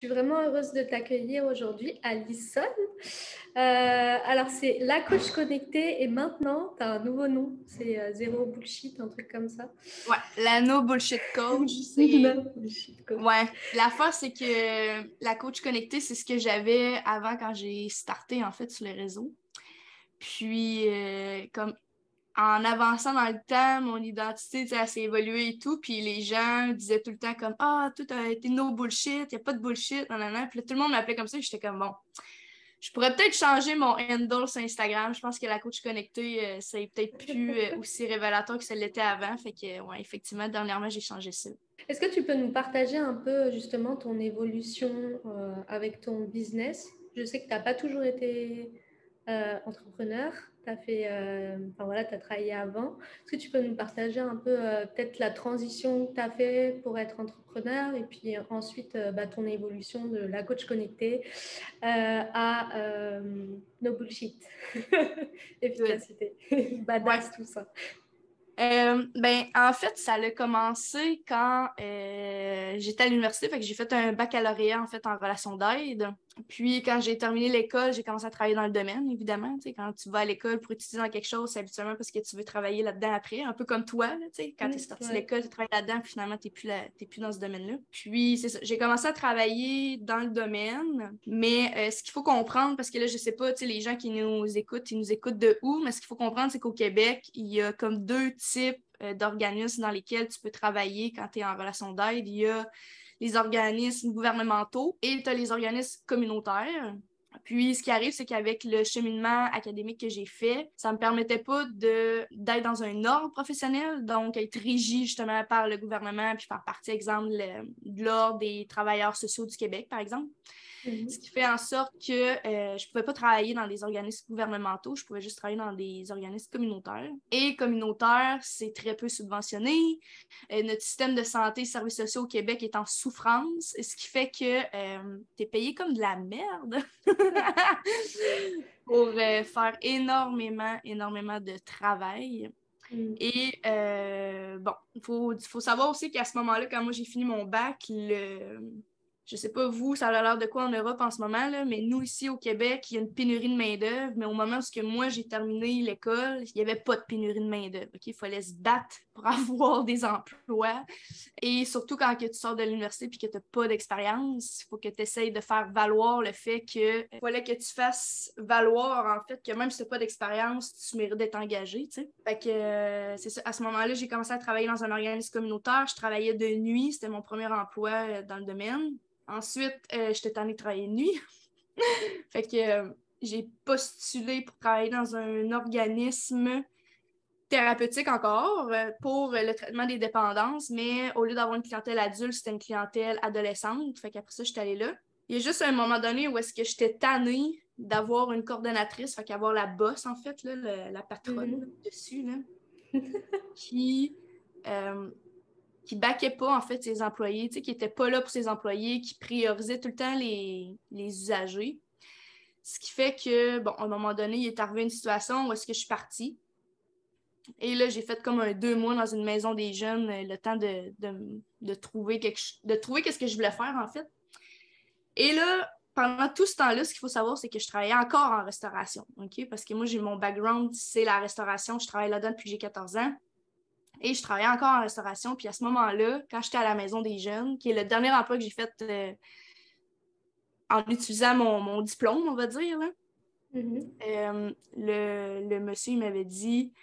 Je suis vraiment heureuse de t'accueillir aujourd'hui, Alison. Alors, c'est la coach connectée et maintenant, tu as un nouveau nom. C'est Zéro Bullshit, un truc comme ça. Ouais, la no bullshit coach, No c'est... Bullshit Coach. Ouais, l'affaire, c'est que la coach connectée, c'est ce que j'avais avant quand j'ai starté, en fait, sur les réseaux. Puis, comme en avançant dans le temps, mon identité, tu sais, elle s'est évoluée et tout. Puis les gens disaient tout le temps comme «Ah, tout a été no bullshit, y a pas de bullshit, nanana». Puis là, tout le monde m'appelait comme ça et j'étais comme «Bon, je pourrais peut-être changer mon handle sur Instagram. Je pense que la coach connectée, c'est peut-être plus aussi révélateur que ça l'était avant». Fait que, ouais, effectivement, dernièrement, j'ai changé ça. Est-ce que tu peux nous partager un peu justement ton évolution avec ton business? Je sais que tu n'as pas toujours été entrepreneur, tu as fait, enfin voilà, tu as travaillé avant. Est-ce que tu peux nous partager un peu peut-être la transition que tu as fait pour être entrepreneur et puis ensuite ton évolution de la coach connectée à no bullshit, Good. efficacité, Ouais. badass, tout ça. En fait, ça a commencé quand j'étais à l'université, fait que j'ai fait un baccalauréat en fait en relations d'aide. Puis quand j'ai terminé l'école, j'ai commencé à travailler dans le domaine, évidemment. Tu sais, quand tu vas à l'école pour étudier dans quelque chose, c'est habituellement parce que tu veux travailler là-dedans après, un peu comme toi, là, tu sais, quand tu es sorti de Ouais. l'école, tu travailles là-dedans, puis finalement, t'es plus dans ce domaine-là. Puis c'est ça, j'ai commencé à travailler dans le domaine, mais ce qu'il faut comprendre, parce que là, je sais pas, tu sais, les gens qui nous écoutent, ils nous écoutent de où, mais ce qu'il faut comprendre, c'est qu'au Québec, il y a comme deux types d'organismes dans lesquels tu peux travailler quand tu es en relation d'aide. Il y a les organismes gouvernementaux et tu as les organismes communautaires. Puis, ce qui arrive, c'est qu'avec le cheminement académique que j'ai fait, ça me permettait pas d'être dans un ordre professionnel, donc être régi justement par le gouvernement, puis faire partie, exemple, de l'Ordre des travailleurs sociaux du Québec, par exemple. Ce qui fait en sorte que je ne pouvais pas travailler dans des organismes gouvernementaux, je pouvais juste travailler dans des organismes communautaires. Et communautaire, c'est très peu subventionné. Notre système de santé et services sociaux au Québec est en souffrance, ce qui fait que tu es payé comme de la merde pour faire énormément de travail. Et bon, il faut savoir aussi qu'à ce moment-là, quand moi j'ai fini mon bac, je sais pas vous, ça a l'air de quoi en Europe en ce moment, là, mais nous ici au Québec, il y a une pénurie de main-d'œuvre, mais au moment où moi j'ai terminé l'école, il n'y avait pas de pénurie de main-d'œuvre. Ok, il fallait se battre pour avoir des emplois. Et surtout quand que tu sors de l'université et que tu n'as pas d'expérience, il faut que tu essayes de faire valoir le fait que fallait que tu fasses valoir en fait que même si tu n'as pas d'expérience, tu mérites d'être engagé. Tu sais. Fait que c'est ça. À ce moment-là, j'ai commencé à travailler dans un organisme communautaire. Je travaillais de nuit, c'était mon premier emploi dans le domaine. Ensuite, j'étais tannée de travailler de nuit. Fait que j'ai postulé pour travailler dans un organisme thérapeutique encore pour le traitement des dépendances, mais au lieu d'avoir une clientèle adulte, c'était une clientèle adolescente. Fait qu'après ça, j'étais allée là. Il y a juste un moment donné où est-ce que j'étais tannée d'avoir une coordonnatrice, fait qu'avoir la boss, en fait, là, la patronne là, dessus, là, qui euh, qui backait pas, en fait, ses employés, tu sais, qui était pas là pour ses employés, qui priorisait tout le temps les usagers. Ce qui fait que, bon, à un moment donné, il est arrivé une situation où est-ce que je suis partie. Et là, j'ai fait comme 2 mois dans une maison des jeunes, le temps de trouver de trouver qu'est-ce que je voulais faire, en fait. Et là, pendant tout ce temps-là, ce qu'il faut savoir, c'est que je travaillais encore en restauration, OK? Parce que moi, j'ai mon background, c'est la restauration. Je travaille là-dedans depuis que j'ai 14 ans. Et je travaillais encore en restauration. Puis à ce moment-là, quand j'étais à la maison des jeunes, qui est le dernier emploi que j'ai fait en utilisant mon diplôme, on va dire, là, le monsieur il m'avait dit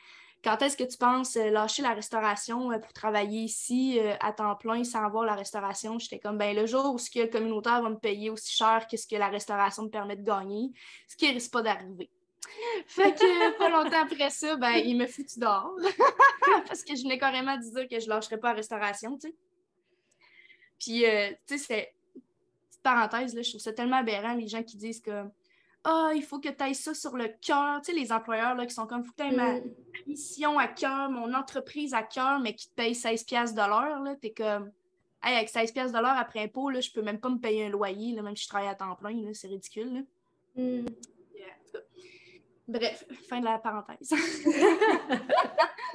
quand est-ce que tu penses lâcher la restauration pour travailler ici à temps plein sans avoir la restauration? J'étais comme, ben le jour où ce que le communautaire va me payer aussi cher que ce que la restauration me permet de gagner, ce qui risque pas d'arriver. Fait que pas longtemps après ça, ben il me foutu dehors. Parce que je venais carrément de dire que je lâcherais pas la restauration, tu sais. Puis, tu sais, c'est petite parenthèse, là, je trouve ça tellement aberrant, les gens qui disent que ah, il faut que tu ailles ça sur le cœur. Tu sais, les employeurs là, qui sont comme, faut que tu aies ma mission à cœur, mon entreprise à cœur, mais qui te payent 16$ de l'heure. Là, t'es comme, hey, avec 16$ de l'heure après impôt, là, je peux même pas me payer un loyer, là, même si je travaille à temps plein. Là, c'est ridicule. Là. Yeah. Bref, fin de la parenthèse.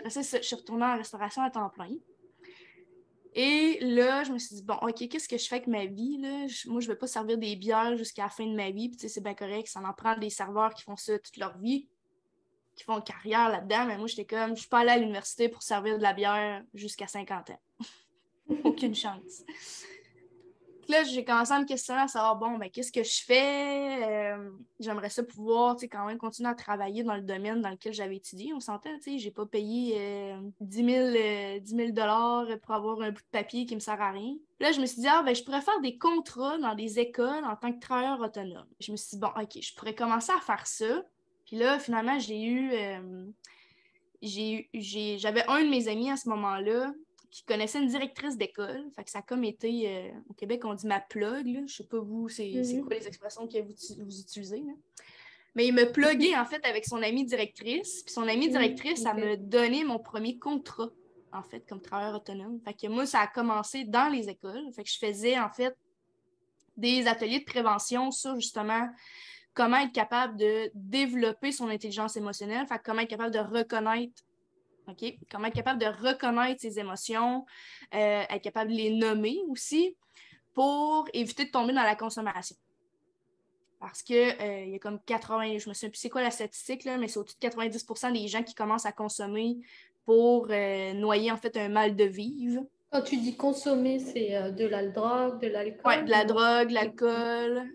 C'est ça, je suis retournée en restauration à temps plein. Et là, je me suis dit, bon, OK, qu'est-ce que je fais avec ma vie, là? Moi, je ne vais pas servir des bières jusqu'à la fin de ma vie. Puis, tu sais, c'est bien correct, ça en prend des serveurs qui font ça toute leur vie, qui font une carrière là-dedans. Mais moi, j'étais comme, je suis pas allée à l'université pour servir de la bière jusqu'à 50 ans. Aucune chance. Là, j'ai commencé à me questionner à savoir, bon, ben, qu'est-ce que je fais? J'aimerais ça pouvoir, tu sais, quand même continuer à travailler dans le domaine dans lequel j'avais étudié. On s'entend, tu sais, j'ai pas payé 10 000 pour avoir un bout de papier qui me sert à rien. Là, je me suis dit, ben, je pourrais faire des contrats dans des écoles en tant que travailleur autonome. Je me suis dit, bon, OK, je pourrais commencer à faire ça. Puis là, finalement, j'avais un de mes amis à ce moment-là qui connaissait une directrice d'école. Fait que ça a comme été, au Québec, on dit ma plug, là. Je sais pas vous, c'est quoi les expressions que vous utilisez, là. Mais il m'a plugué, en fait, avec son amie directrice. Puis son amie directrice, ça m'a donné mon premier contrat, en fait, comme travailleur autonome. Fait que moi, ça a commencé dans les écoles. Fait que je faisais, en fait, des ateliers de prévention sur, justement, comment être capable de développer son intelligence émotionnelle, fait que comment être capable de reconnaître, OK? Comment être capable de reconnaître ses émotions, être capable de les nommer aussi pour éviter de tomber dans la consommation. Parce que il y a comme 80, je me souviens plus c'est quoi la statistique, là, mais c'est au-dessus de 90% des gens qui commencent à consommer pour noyer en fait un mal de vivre. Quand tu dis consommer, c'est de la drogue, de l'alcool? Oui, de la drogue, de l'alcool.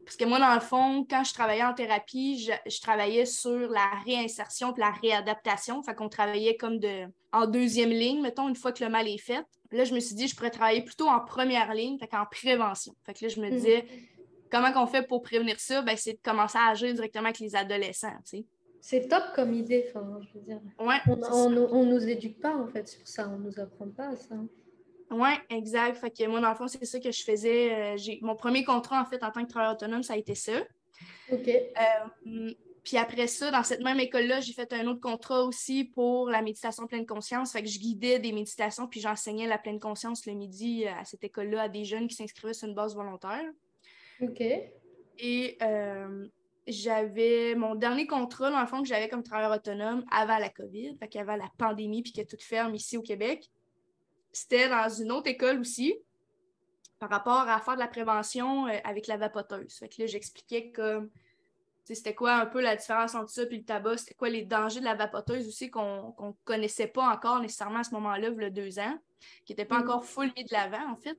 Parce que moi, dans le fond, quand je travaillais en thérapie, je travaillais sur la réinsertion et la réadaptation. Fait qu'on travaillait comme en deuxième ligne, mettons, une fois que le mal est fait. Là, je me suis dit, je pourrais travailler plutôt en première ligne, fait qu'en prévention. Fait que là, je me disais, comment qu'on fait pour prévenir ça? Ben, c'est de commencer à agir directement avec les adolescents, tu sais. C'est top comme idée, enfin, je veux dire. Ouais, on nous éduque pas, en fait, sur ça. On nous apprend pas ça. Oui, exact. Fait que moi, dans le fond, c'est ça que je faisais. Mon premier contrat, en fait, en tant que travailleur autonome, ça a été ça. OK. Puis après ça, dans cette même école-là, j'ai fait un autre contrat aussi pour la méditation pleine conscience. Fait que je guidais des méditations, puis j'enseignais la pleine conscience le midi à cette école-là à des jeunes qui s'inscrivaient sur une base volontaire. OK. Et j'avais mon dernier contrat, dans le fond, que j'avais comme travailleur autonome avant la COVID, fait qu'avant la pandémie, puis que tout ferme ici au Québec. C'était dans une autre école aussi, par rapport à faire de la prévention avec la vapoteuse. Fait que là, j'expliquais comme c'était quoi un peu la différence entre ça et le tabac, c'était quoi les dangers de la vapoteuse aussi qu'on ne connaissait pas encore nécessairement à ce moment-là, il y a 2 ans, qui n'était pas encore full mis de l'avant, en fait.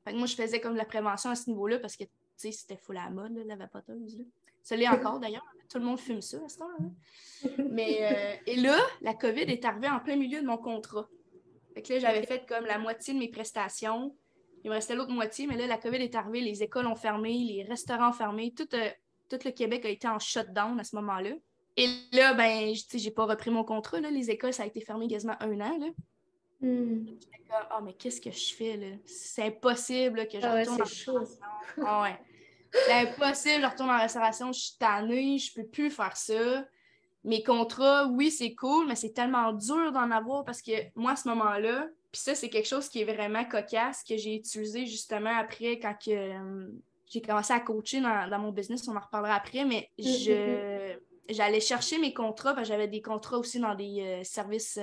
Fait que moi, je faisais comme de la prévention à ce niveau-là parce que c'était full à la mode, là, la vapoteuse. Là. Ça l'est encore d'ailleurs. Tout le monde fume ça à ce temps-là. Mais, et là, la COVID est arrivée en plein milieu de mon contrat. Fait que là, j'avais fait comme la moitié de mes prestations. Il me restait l'autre moitié, mais là, la COVID est arrivée, les écoles ont fermé, les restaurants ont fermé, tout le Québec a été en shutdown à ce moment-là. Et là, ben, j'ai pas repris mon contrat, là. Les écoles, ça a été fermé quasiment 1 an, là. J'étais comme, oh, mais qu'est-ce que je fais, là? C'est impossible là, que je retourne en restauration. Ah ouais. C'est impossible, je retourne en restauration, je suis tannée, je peux plus faire ça. Mes contrats, oui, c'est cool, mais c'est tellement dur d'en avoir parce que moi, à ce moment-là, puis ça, c'est quelque chose qui est vraiment cocasse que j'ai utilisé justement après quand j'ai commencé à coacher dans mon business, on en reparlera après, mais j'allais chercher mes contrats, parce que j'avais des contrats aussi dans des services,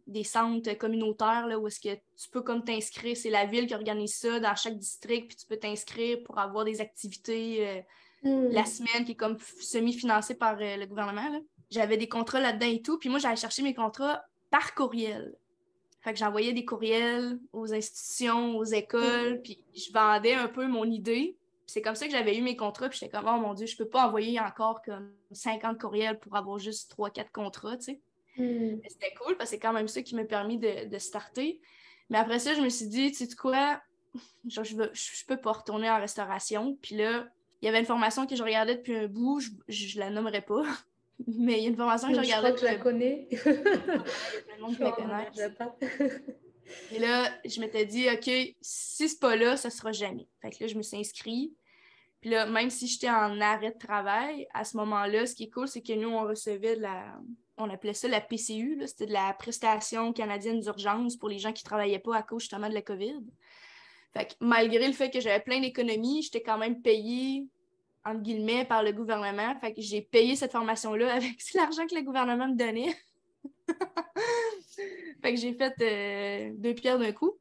des centres communautaires, là, où est-ce que tu peux comme t'inscrire, c'est la ville qui organise ça dans chaque district, puis tu peux t'inscrire pour avoir des activités la semaine qui est comme semi-financée par le gouvernement, là. J'avais des contrats là-dedans et tout. Puis moi, j'allais chercher mes contrats par courriel. Fait que j'envoyais des courriels aux institutions, aux écoles, puis je vendais un peu mon idée. Puis c'est comme ça que j'avais eu mes contrats. Puis j'étais comme, oh mon Dieu, je peux pas envoyer encore comme 50 courriels pour avoir juste 3-4 contrats, tu sais. Mais c'était cool parce que c'est quand même ça qui m'a permis de starter. Mais après ça, je me suis dit, tu sais quoi, genre, je peux pas retourner en restauration. Puis là, il y avait une formation que je regardais depuis un bout, je la nommerai pas. Mais il y a une formation que je regardais. Je crois que je la connais. Il y a plein de monde qui la connaissent. Et là, je m'étais dit, OK, si c'est pas là, ça sera jamais. Fait que là, je me suis inscrite. Puis là, même si j'étais en arrêt de travail, à ce moment-là, ce qui est cool, c'est que nous, on recevait on appelait ça la PCU, là, c'était de la prestation canadienne d'urgence pour les gens qui ne travaillaient pas à cause justement de la COVID. Fait que malgré le fait que j'avais plein d'économies, j'étais quand même payée entre guillemets, par le gouvernement. Fait que j'ai payé cette formation-là avec l'argent que le gouvernement me donnait. Fait que j'ai fait 2 pierres d'un coup.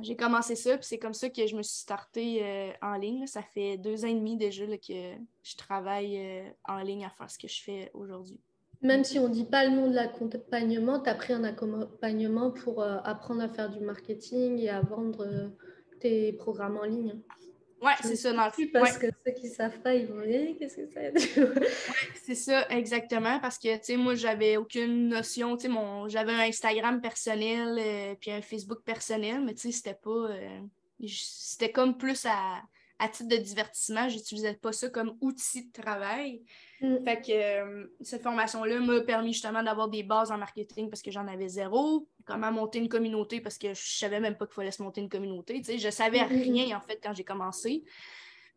J'ai commencé ça, puis c'est comme ça que je me suis startée en ligne. Là. Ça fait 2 ans et demi déjà là, que je travaille en ligne à faire ce que je fais aujourd'hui. Même si on ne dit pas le nom de l'accompagnement, tu as pris un accompagnement pour apprendre à faire du marketing et à vendre tes programmes en ligne. Ouais, Je me c'est suis ça, dans le fond. dit parce que ceux qui ne savent pas, ils vont dire qu'est-ce que c'est. C'est ça, exactement, parce que, tu sais, moi, j'avais aucune notion, tu sais, j'avais un Instagram personnel, puis un Facebook personnel, mais tu sais, c'était comme plus à titre de divertissement, j'utilisais pas ça comme outil de travail. Fait que cette formation-là m'a permis justement d'avoir des bases en marketing parce que j'en avais zéro, comment monter une communauté parce que je savais même pas qu'il fallait se monter une communauté, tu sais, je savais rien, en fait, quand j'ai commencé.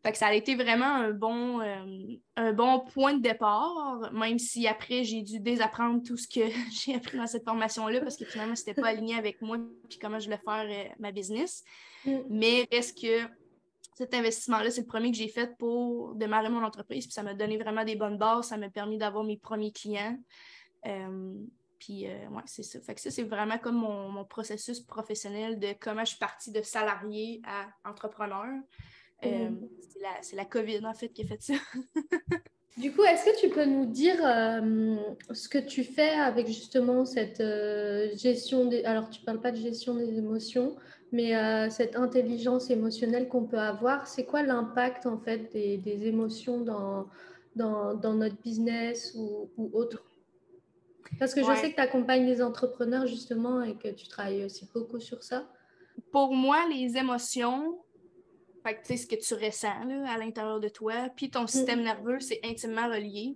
Fait que ça a été vraiment un bon point de départ, même si après, j'ai dû désapprendre tout ce que j'ai appris dans cette formation-là parce que finalement, c'était pas aligné avec moi et comment je voulais faire ma business. Mais reste que cet investissement-là, c'est le premier que j'ai fait pour démarrer mon entreprise. Puis ça m'a donné vraiment des bonnes bases. Ça m'a permis d'avoir mes premiers clients. Ouais, c'est ça. Fait que ça, c'est vraiment comme mon processus professionnel de comment je suis partie de salarié à entrepreneur. C'est la COVID, en fait, qui a fait ça. Du coup, est-ce que tu peux nous dire ce que tu fais avec justement cette gestion des... Alors, tu ne parles pas de gestion des émotions, mais cette intelligence émotionnelle qu'on peut avoir, c'est quoi l'impact en fait des émotions dans notre business ou autre? Parce que je sais que tu accompagnes des entrepreneurs justement et que tu travailles aussi beaucoup sur ça. Pour moi, les émotions, fait que, tu sais, ce que tu ressens là, à l'intérieur de toi, puis ton système nerveux, c'est intimement relié.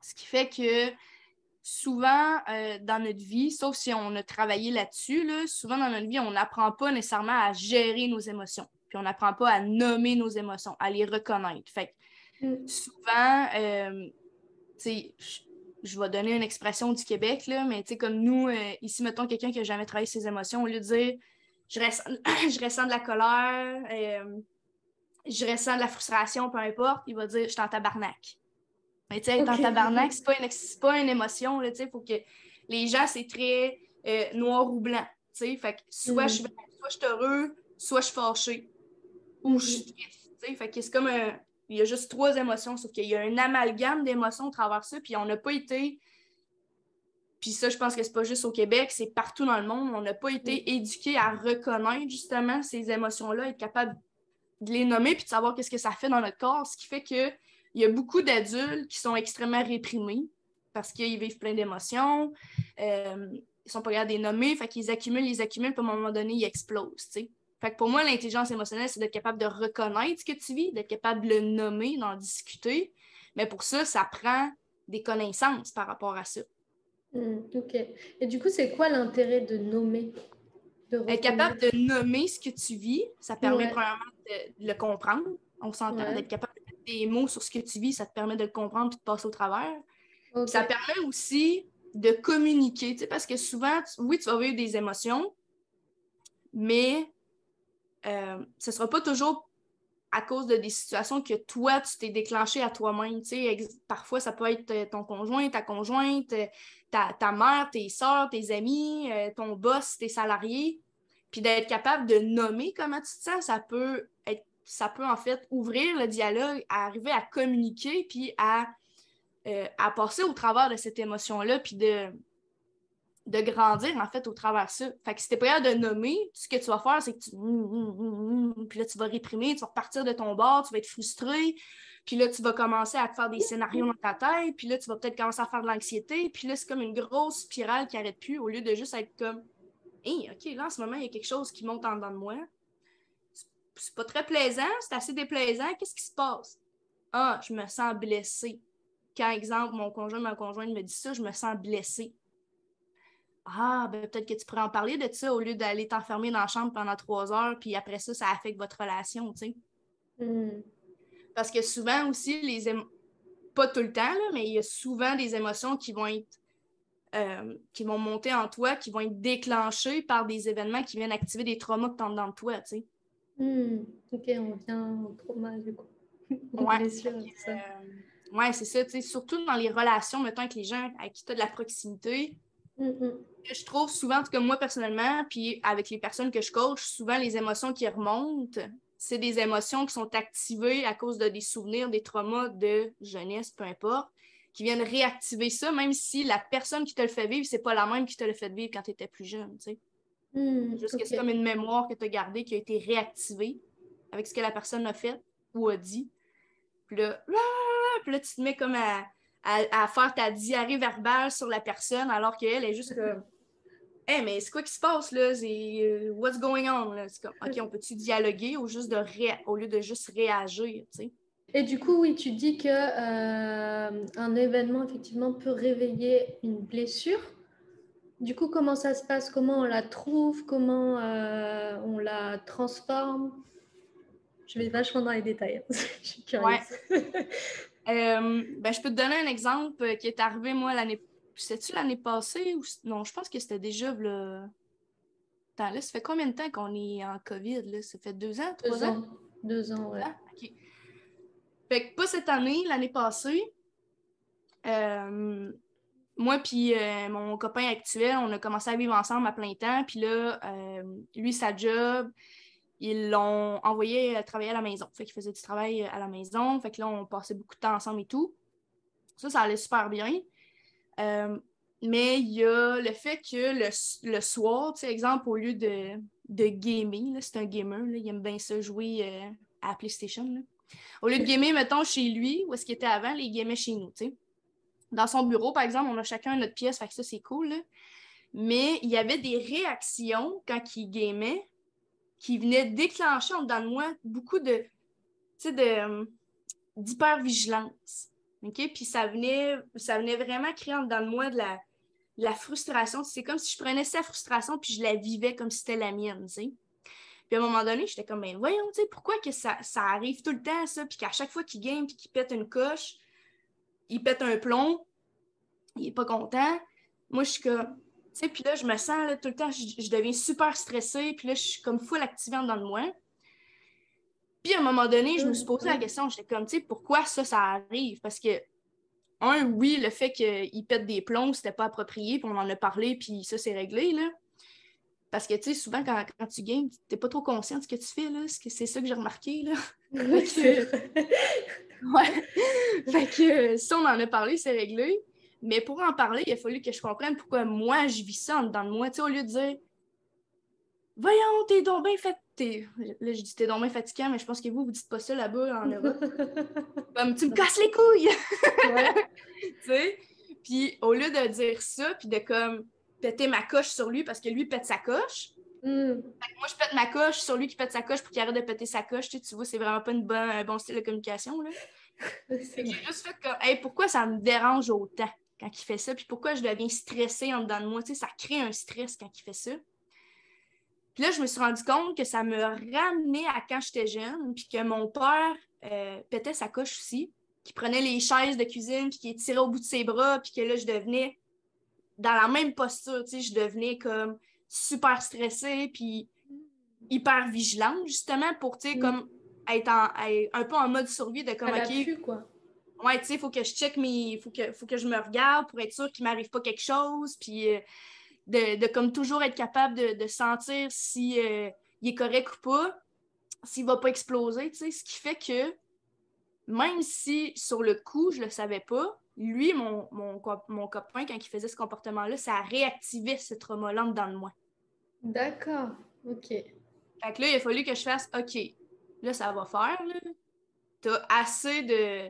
Ce qui fait que souvent dans notre vie, sauf si on a travaillé là-dessus, là, souvent dans notre vie, on n'apprend pas nécessairement à gérer nos émotions. Puis on n'apprend pas à nommer nos émotions, à les reconnaître. Fait que souvent, tu sais, je vais donner une expression du Québec, là, mais tu sais, comme nous, ici, mettons quelqu'un qui n'a jamais travaillé ses émotions, au lieu de dire je ressens de la colère, je ressens de la frustration, peu importe, il va dire je suis en tabarnak. Mais tu sais, être en tabarnak, c'est pas une émotion, tu sais, il faut que les gens, c'est très noir ou blanc, tu sais, fait que soit je suis heureux, soit je suis fâché, ou je suis triste, tu sais, fait que c'est comme il y a juste 3 émotions, sauf qu'il y a un amalgame d'émotions au travers de ça, puis on n'a pas été, puis ça, je pense que c'est pas juste au Québec, c'est partout dans le monde, on n'a pas été éduqués à reconnaître justement ces émotions-là, être capable de les nommer, puis de savoir qu'est-ce que ça fait dans notre corps, ce qui fait que il y a beaucoup d'adultes qui sont extrêmement réprimés parce qu'ils vivent plein d'émotions, ils sont pas capables de les nommer, fait qu'ils accumulent, puis à un moment donné, ils explosent, tu sais. Fait que pour moi, l'intelligence émotionnelle, c'est d'être capable de reconnaître ce que tu vis, d'être capable de le nommer, d'en discuter. Mais pour ça, ça prend des connaissances par rapport à ça. Ok. Et du coup, c'est quoi l'intérêt de nommer, de Être capable reconnaître? de nommer ce que tu vis, ça permet premièrement de le comprendre. On s'entend, d'être capable de mettre des mots sur ce que tu vis, ça te permet de le comprendre et de passer au travers. Puis ça permet aussi de communiquer, parce que souvent, oui, tu vas vivre des émotions, mais ce ne sera pas toujours à cause de des situations que toi, tu t'es déclenché à toi-même. Parfois, ça peut être ton conjoint, ta conjointe, ta mère, tes soeurs, tes amis, ton boss, tes salariés. Puis d'être capable de nommer comment tu te sens, ça peut en fait ouvrir le dialogue, à arriver à communiquer, puis à passer au travers de cette émotion-là, puis de grandir, en fait, au travers de ça. Fait que si t'es pas capable de nommer, ce que tu vas faire, c'est que puis là, tu vas réprimer, tu vas repartir de ton bord, tu vas être frustré, puis là, tu vas commencer à te faire des scénarios dans ta tête, puis là, tu vas peut-être commencer à faire de l'anxiété, puis là, c'est comme une grosse spirale qui n'arrête plus, au lieu de juste être comme hey, OK, là, en ce moment, il y a quelque chose qui monte en dedans de moi. C'est pas très plaisant, c'est assez déplaisant. Qu'est-ce qui se passe? Ah, je me sens blessée. Quand, exemple, mon conjoint, ma conjointe me dit ça, je me sens blessée. Ah, ben peut-être que tu pourrais en parler de ça au lieu d'aller t'enfermer dans la chambre pendant 3 heures, puis après ça, ça affecte votre relation, tu sais. Parce que souvent aussi, pas tout le temps, là, mais il y a souvent des émotions qui vont monter en toi, qui vont être déclenchées par des événements qui viennent activer des traumas que tu as dans toi, tu sais. Ok, on revient au trauma, du coup. Aux Ouais. blessures, tout ça. Ouais, c'est ça, tu sais, surtout dans les relations, mettons, avec les gens avec qui tu as de la proximité. Je trouve souvent, en tout cas moi personnellement, puis avec les personnes que je coach, souvent les émotions qui remontent, c'est des émotions qui sont activées à cause de des souvenirs, des traumas de jeunesse, peu importe, qui viennent réactiver ça, même si la personne qui te le fait vivre, c'est pas la même qui te le fait vivre quand tu étais plus jeune, tu sais. Juste que c'est comme une mémoire que tu as gardée qui a été réactivée avec ce que la personne a fait ou a dit. Puis là, tu te mets comme à faire ta diarrhée verbale sur la personne alors qu'elle est juste comme hey, mais c'est quoi qui se passe là? C'est what's going on? Là? C'est comme OK, on peut-tu dialoguer au lieu de juste réagir, tu sais? Et du coup, oui, tu dis que un événement effectivement peut réveiller une blessure. Du coup, comment ça se passe? Comment on la trouve? Comment on la transforme? Je vais vachement dans les détails. Je suis curieuse. Ouais. Ben, je peux te donner un exemple qui est arrivé, moi, C'était-tu l'année passée ou. Non, je pense que c'était déjà. Là... Attends, là, ça fait combien de temps qu'on est en COVID? Là? Ça fait 2 ans, 3 ans? 2 ans, ouais. Ah, OK. Fait que pas cette année, l'année passée. Euh, Moi puis mon copain actuel, on a commencé à vivre ensemble à plein temps. Puis là, lui, sa job, ils l'ont envoyé travailler à la maison. Fait qu'il faisait du travail à la maison. Fait que là, on passait beaucoup de temps ensemble et tout. Ça allait super bien. Mais il y a le fait que le soir, tu sais, exemple, au lieu de gamer, c'est un gamer, là, il aime bien ça jouer à la PlayStation. Là. Au lieu de gamer, mettons, chez lui, où est-ce qu'il était avant, il gamait chez nous, tu sais. Dans son bureau, par exemple, on a chacun notre pièce, fait que ça, c'est cool. Là. Mais il y avait des réactions quand il gamait qui venaient déclencher en dedans de moi beaucoup d'hypervigilance. OK? Puis ça venait vraiment créer en dedans de moi de la frustration. C'est comme si je prenais sa frustration puis je la vivais comme si c'était la mienne, tu sais. Puis à un moment donné, j'étais comme, ben voyons, tu sais, pourquoi que ça arrive tout le temps, ça, puis qu'à chaque fois qu'il game puis qu'il pète une coche, il pète un plomb, il est pas content. Moi, je suis comme, tu sais, puis là, je me sens, là, tout le temps, je deviens super stressée, puis là, je suis comme full activée dans de moi. Puis à un moment donné, je me suis posé la question, j'étais comme, tu sais, pourquoi ça arrive? Parce que, oui, le fait qu'il pète des plombs, c'était pas approprié, puis on en a parlé, puis ça, c'est réglé, là. Parce que, tu sais, souvent, quand tu games, t'es pas trop conscient de ce que tu fais, là. C'est ça que j'ai remarqué, là. Ok. Ouais. Fait que ça, on en a parlé, c'est réglé. Mais pour en parler, il a fallu que je comprenne pourquoi moi, je vis ça en dedans de moi. Tu sais, au lieu de dire, voyons, t'es donc bien fatigué. Là, je dis t'es donc bien fatiguant, mais je pense que vous dites pas ça là-bas en Europe. Comme, tu me casses les couilles! Ouais. Tu sais? Puis au lieu de dire ça, puis de comme péter ma coche sur lui parce que lui pète sa coche, moi je pète ma coche sur lui qui pète sa coche pour qu'il arrête de péter sa coche. Tu vois, c'est vraiment pas un bon style de communication. Là. J'ai juste fait comme, hey, pourquoi ça me dérange autant quand il fait ça? Puis pourquoi je deviens stressée en dedans de moi? Tu sais, ça crée un stress quand il fait ça. Puis là, je me suis rendu compte que ça me ramenait à quand j'étais jeune, puis que mon père pétait sa coche aussi, qui prenait les chaises de cuisine, puis qui les tirait au bout de ses bras, puis que là, je devenais dans la même posture, tu sais, je devenais comme super stressée, puis hyper vigilante, justement, pour, tu sais, comme être un peu en mode survie de comme, À OK, l'affût, quoi. ouais, tu sais, il faut que je check faut que je me regarde pour être sûre qu'il m'arrive pas quelque chose, puis de comme toujours être capable de sentir si il est correct ou pas, s'il va pas exploser, tu sais, ce qui fait que même si sur le coup, je le savais pas, lui, mon copain, quand il faisait ce comportement-là, ça réactivait ce trauma-là dedans de moi. D'accord. Ok. Fait que là, il a fallu que je fasse OK, là, ça va faire, là. T'as assez de.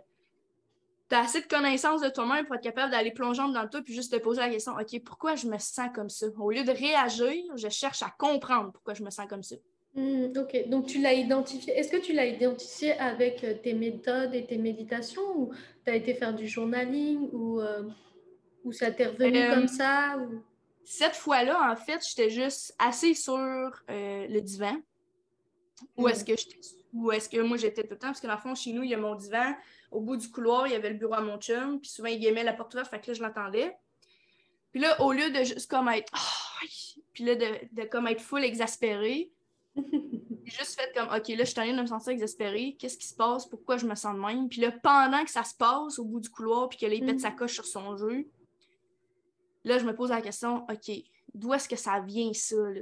T'as assez de connaissances de toi-même pour être capable d'aller plonger dans le tout puis juste te poser la question, OK, pourquoi je me sens comme ça? Au lieu de réagir, je cherche à comprendre pourquoi je me sens comme ça. Ok, donc tu l'as identifié. Est-ce que tu l'as identifié avec tes méthodes et tes méditations ou tu as été faire du journaling ou ça t'est revenu Euh, comme ça ou... Cette fois-là, en fait, j'étais juste assise sur le divan. Où est-ce que moi j'étais tout le temps? Parce que dans le fond, chez nous, il y a mon divan. Au bout du couloir, il y avait le bureau à mon chum. Puis souvent, il aimait la porte ouverte, fait que là, je l'entendais. Puis là, au lieu de juste comme être puis là, de comme être full exaspérée, j'ai juste fait comme OK, là, je suis en train de me sentir exaspérée. Qu'est-ce qui se passe? Pourquoi je me sens de même? Puis là, pendant que ça se passe au bout du couloir, puis que là, il pète sa coche sur son jeu, Là, je me pose la question, OK, d'où est-ce que ça vient, ça, là?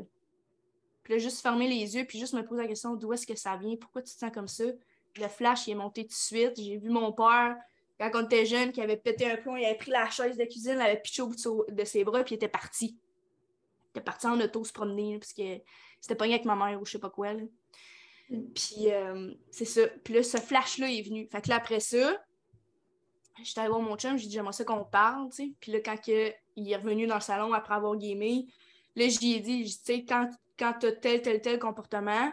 Puis là, juste fermer les yeux, puis juste me poser la question, d'où est-ce que ça vient? Pourquoi tu te sens comme ça? Le flash, il est monté tout de suite. J'ai vu mon père, quand on était jeune, qui avait pété un plomb, il avait pris la chaise de cuisine, l'avait pitché au bout de ses bras, puis il était parti. Il était parti en auto se promener, parce que c'était pogné avec ma mère ou je sais pas quoi, là. Puis c'est ça. Puis là, ce flash-là est venu. Fait que là, après ça, j'étais allée voir mon chum, j'ai dit, j'aimerais ça qu'on parle, tu sais. Puis là, quand il est revenu dans le salon après avoir gamé, là, j'y ai dit, tu sais, quand t'as tel comportement,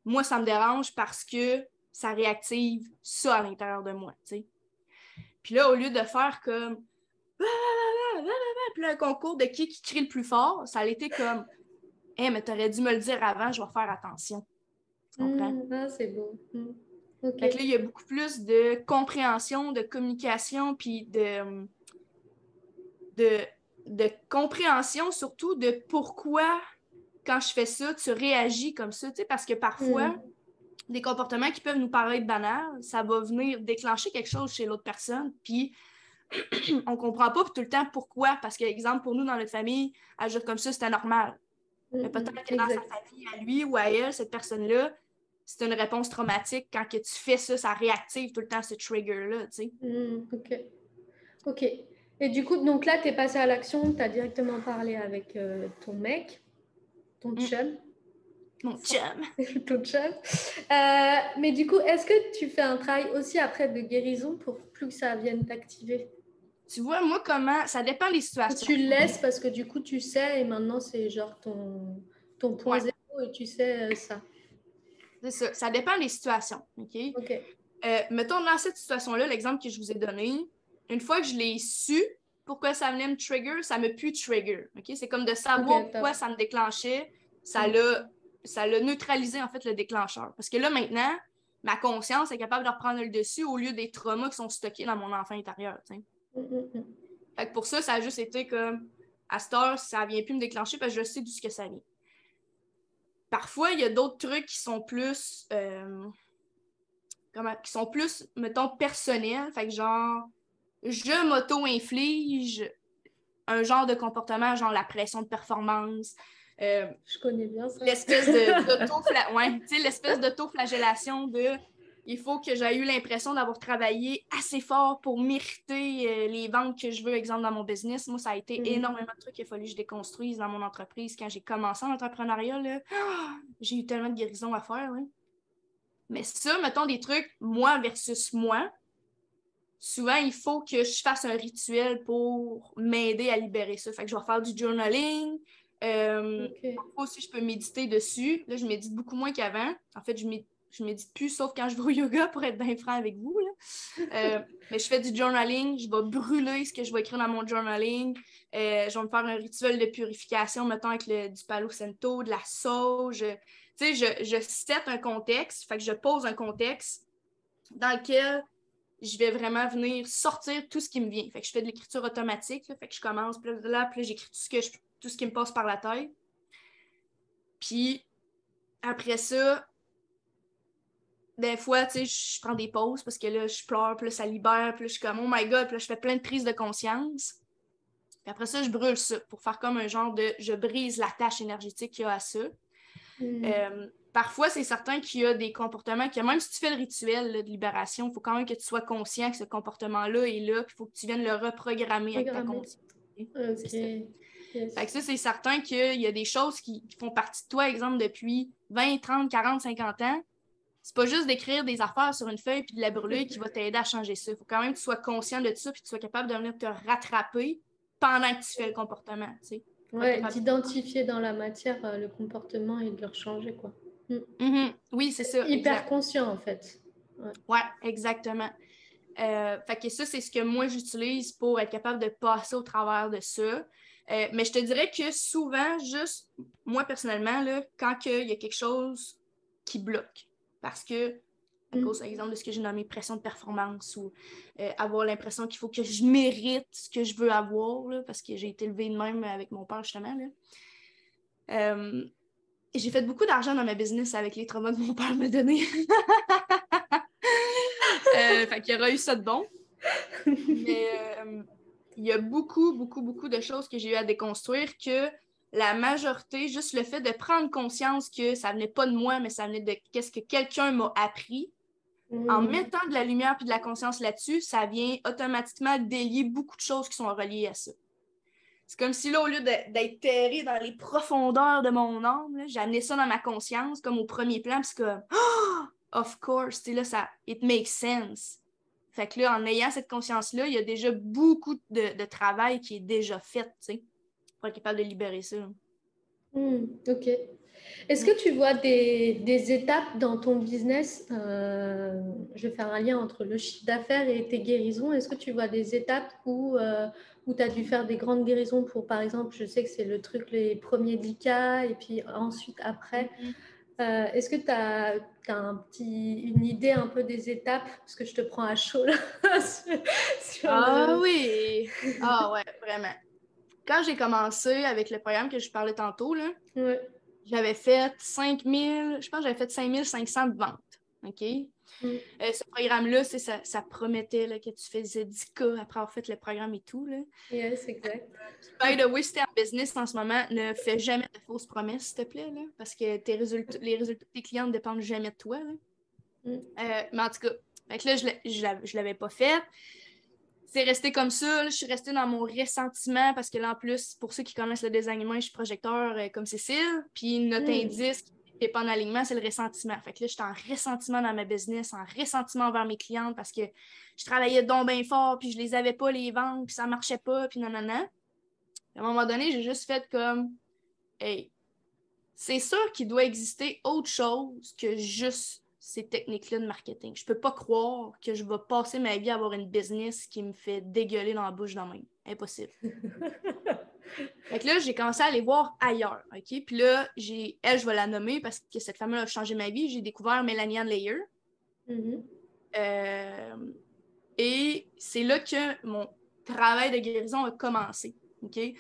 moi, ça me dérange parce que ça réactive ça à l'intérieur de moi, tu sais. Puis là, au lieu de faire comme puis là, un concours de qui crie le plus fort, ça a été comme hey, mais t'aurais dû me le dire avant, je vais faire attention. Tu comprends? Ah, c'est beau. Okay. Fait que là, il y a beaucoup plus de compréhension, de communication, puis de compréhension surtout de pourquoi, quand je fais ça, tu réagis comme ça. Parce que parfois, des comportements qui peuvent nous paraître banals, ça va venir déclencher quelque chose chez l'autre personne, puis on comprend pas tout le temps pourquoi. Parce que, exemple, pour nous, dans notre famille, agir comme ça, c'était normal. Mais peut-être que dans sa famille, à lui ou à elle, cette personne-là, c'est une réponse traumatique. Quand que tu fais ça, ça réactive tout le temps ce trigger-là, tu sais. OK. Et du coup, donc là, tu es passé à l'action, tu as directement parlé avec ton mec, ton chum. Mon chum. Ton chum. Mais du coup, est-ce que tu fais un travail aussi après de guérison pour plus que ça vienne t'activer? Tu vois, moi, comment... Ça dépend des situations. Tu le laisses parce que du coup, tu sais, et maintenant, c'est genre ton point zéro et tu sais ça. C'est ça. Ça dépend des situations, OK? Mettons, dans cette situation-là, l'exemple que je vous ai donné, une fois que je l'ai su, pourquoi ça venait me trigger, ça me plus trigger, OK? C'est comme de savoir pourquoi ça me déclenchait, ça l'a neutralisé, en fait, le déclencheur. Parce que là, maintenant, ma conscience est capable de reprendre le dessus au lieu des traumas qui sont stockés dans mon enfant intérieur, tu sais. Fait que pour ça, ça a juste été comme, à cette heure, ça vient plus me déclencher parce que je sais d'où ce que ça vient. Parfois, il y a d'autres trucs qui sont plus... qui sont plus, mettons, personnels. Fait que genre, je m'auto-inflige un genre de comportement, genre la pression de performance. Je connais bien ça. L'espèce d'auto-flagellation de il faut que j'ai eu l'impression d'avoir travaillé assez fort pour mériter les ventes que je veux, exemple, dans mon business. Moi, ça a été énormément de trucs qu'il a fallu que je déconstruise dans mon entreprise. Quand j'ai commencé en entrepreneuriat, là, j'ai eu tellement de guérison à faire. Là. Mais ça, mettons des trucs, moi versus moi, souvent, il faut que je fasse un rituel pour m'aider à libérer ça. Fait que je vais faire du journaling. Parfois aussi, je peux méditer dessus. Là, je médite beaucoup moins qu'avant. En fait, je médite plus, sauf quand je vais au yoga, pour être bien franc avec vous. Là. Mais je fais du journaling. Je vais brûler ce que je vais écrire dans mon journaling. Je vais me faire un rituel de purification, mettons, avec du Palo Santo, de la sauge. Tu sais, je set un contexte. Fait que je pose un contexte dans lequel je vais vraiment venir sortir tout ce qui me vient. Fait que je fais de l'écriture automatique. Là, fait que je commence, puis là j'écris tout ce qui me passe par la tête. Puis après ça, des fois, tu sais, je prends des pauses parce que là, je pleure, puis là, ça libère, puis là, je suis comme, oh my God, puis là, je fais plein de prises de conscience. Puis après ça, je brûle ça pour faire comme un genre de, je brise la tâche énergétique qu'il y a à ça. Parfois, c'est certain qu'il y a des comportements que même si tu fais le rituel là, de libération, il faut quand même que tu sois conscient que ce comportement-là est là, puis il faut que tu viennes le reprogrammer avec ta conscience. Fait que ça, c'est certain qu'il y a des choses qui font partie de toi, exemple, depuis 20, 30, 40, 50 ans. C'est pas juste d'écrire des affaires sur une feuille puis de la brûler qui va t'aider à changer ça. Il faut quand même que tu sois conscient de ça puis que tu sois capable de venir te rattraper pendant que tu fais le comportement, tu sais. Ouais, d'identifier dans la matière le comportement et de le changer, quoi. Oui, c'est ça. Hyper conscient, en fait. Ouais, exactement. Fait que ça, c'est ce que moi, j'utilise pour être capable de passer au travers de ça. Mais je te dirais que souvent, juste, moi, personnellement, là, quand il y a quelque chose qui bloque, parce que, à cause, par exemple, de ce que j'ai nommé pression de performance ou avoir l'impression qu'il faut que je mérite ce que je veux avoir, là, parce que j'ai été élevée de même avec mon père, justement, là. J'ai fait beaucoup d'argent dans ma business avec les traumas que mon père m'a donnés. Fait qu'il y aura eu ça de bon. Mais il y a beaucoup, beaucoup, beaucoup de choses que j'ai eu à déconstruire que la majorité, juste le fait de prendre conscience que ça venait pas de moi, mais ça venait de qu'est-ce que quelqu'un m'a appris, en mettant de la lumière et de la conscience là-dessus, ça vient automatiquement délier beaucoup de choses qui sont reliées à ça. C'est comme si là, au lieu d'être terré dans les profondeurs de mon âme, là, j'ai amené ça dans ma conscience, comme au premier plan, puis c'est comme oh, of course, là, ça, it makes sense. Fait que là, en ayant cette conscience-là, il y a déjà beaucoup de travail qui est déjà fait, tu sais, pour être capable de libérer ça. Ok. Est-ce que tu vois des étapes dans ton business, je vais faire un lien entre le chiffre d'affaires et tes guérisons. Est-ce que tu vois des étapes où tu as dû faire des grandes guérisons pour, par exemple, je sais que c'est le truc, les premiers 10K, et puis ensuite, après, est-ce que tu as une idée un peu des étapes? Parce que je te prends à chaud là. Oui! Ah ouais, vraiment. Quand j'ai commencé avec le programme que je parlais tantôt, là, Ouais. j'avais fait 5000, je pense que j'avais fait 5500 de ventes. OK? Ce programme-là, ça promettait là, que tu faisais 10K après avoir fait le programme et tout. Là. Yes, exact. By the way, si t'es en business en ce moment, ne fais jamais de fausses promesses, s'il te plaît, là, parce que les résultats de tes clients ne dépendent jamais de toi. Là. Mais en tout cas, fait que là, je l'avais pas fait. C'est resté comme ça. Là, je suis restée dans mon ressentiment parce que là, en plus, pour ceux qui connaissent le design humain, je suis projecteur comme Cécile. Puis notre indice qui dépend de l'alignement, c'est le ressentiment. Fait que là, j'étais en ressentiment dans ma business, en ressentiment envers mes clientes parce que je travaillais donc bien fort, puis je les avais pas les ventes, puis ça marchait pas, puis non, non, non. À un moment donné, j'ai juste fait comme hey, c'est sûr qu'il doit exister autre chose que juste ces techniques-là de marketing. Je peux pas croire que je vais passer ma vie à avoir une business qui me fait dégueuler dans la bouche dans même. Impossible. Fait que là, j'ai commencé à aller voir ailleurs, OK? Puis là, elle, je vais la nommer parce que cette femme-là a changé ma vie. J'ai découvert Melanie Ann Layer. Et c'est là que mon travail de guérison a commencé. Okay?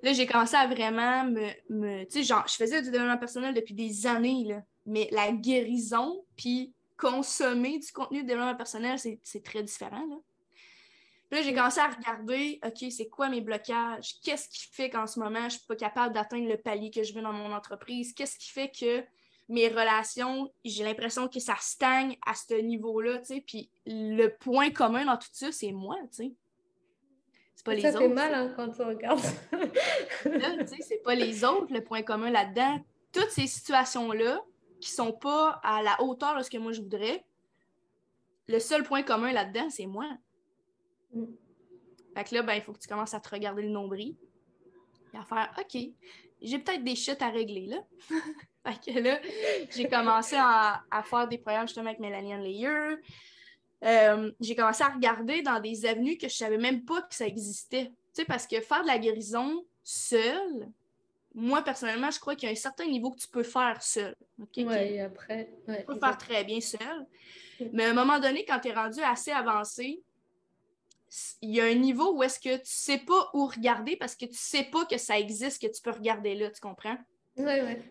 Là, j'ai commencé à vraiment tu sais, genre, je faisais du développement personnel depuis des années, là, mais la guérison, puis consommer du contenu de développement personnel, c'est très différent, là. Puis là, j'ai commencé à regarder, OK, c'est quoi mes blocages? Qu'est-ce qui fait qu'en ce moment, je ne suis pas capable d'atteindre le palier que je veux dans mon entreprise? Qu'est-ce qui fait que mes relations, j'ai l'impression que ça stagne à ce niveau-là, tu sais? Puis le point commun dans tout ça, c'est moi, tu sais. C'est pas les autres. Ça fait mal hein, quand tu regardes. Là, tu sais, c'est pas les autres, le point commun là-dedans. Toutes ces situations-là qui sont pas à la hauteur de ce que moi je voudrais, le seul point commun là-dedans, c'est moi. Fait que là, ben, il faut que tu commences à te regarder le nombril et à faire OK, j'ai peut-être des shit à régler là. Fait que là, j'ai commencé à faire des programmes justement avec Melanie Ann Layer. J'ai commencé à regarder dans des avenues que je savais même pas que ça existait. Tu sais, parce que faire de la guérison seule, moi, personnellement, je crois qu'il y a un certain niveau que tu peux faire seul. Okay? Ouais, et après, tu peux faire très bien seul. Mais à un moment donné, quand tu es rendu assez avancé, il y a un niveau où est-ce que tu sais pas où regarder parce que tu sais pas que ça existe, que tu peux regarder là, tu comprends? Ouais.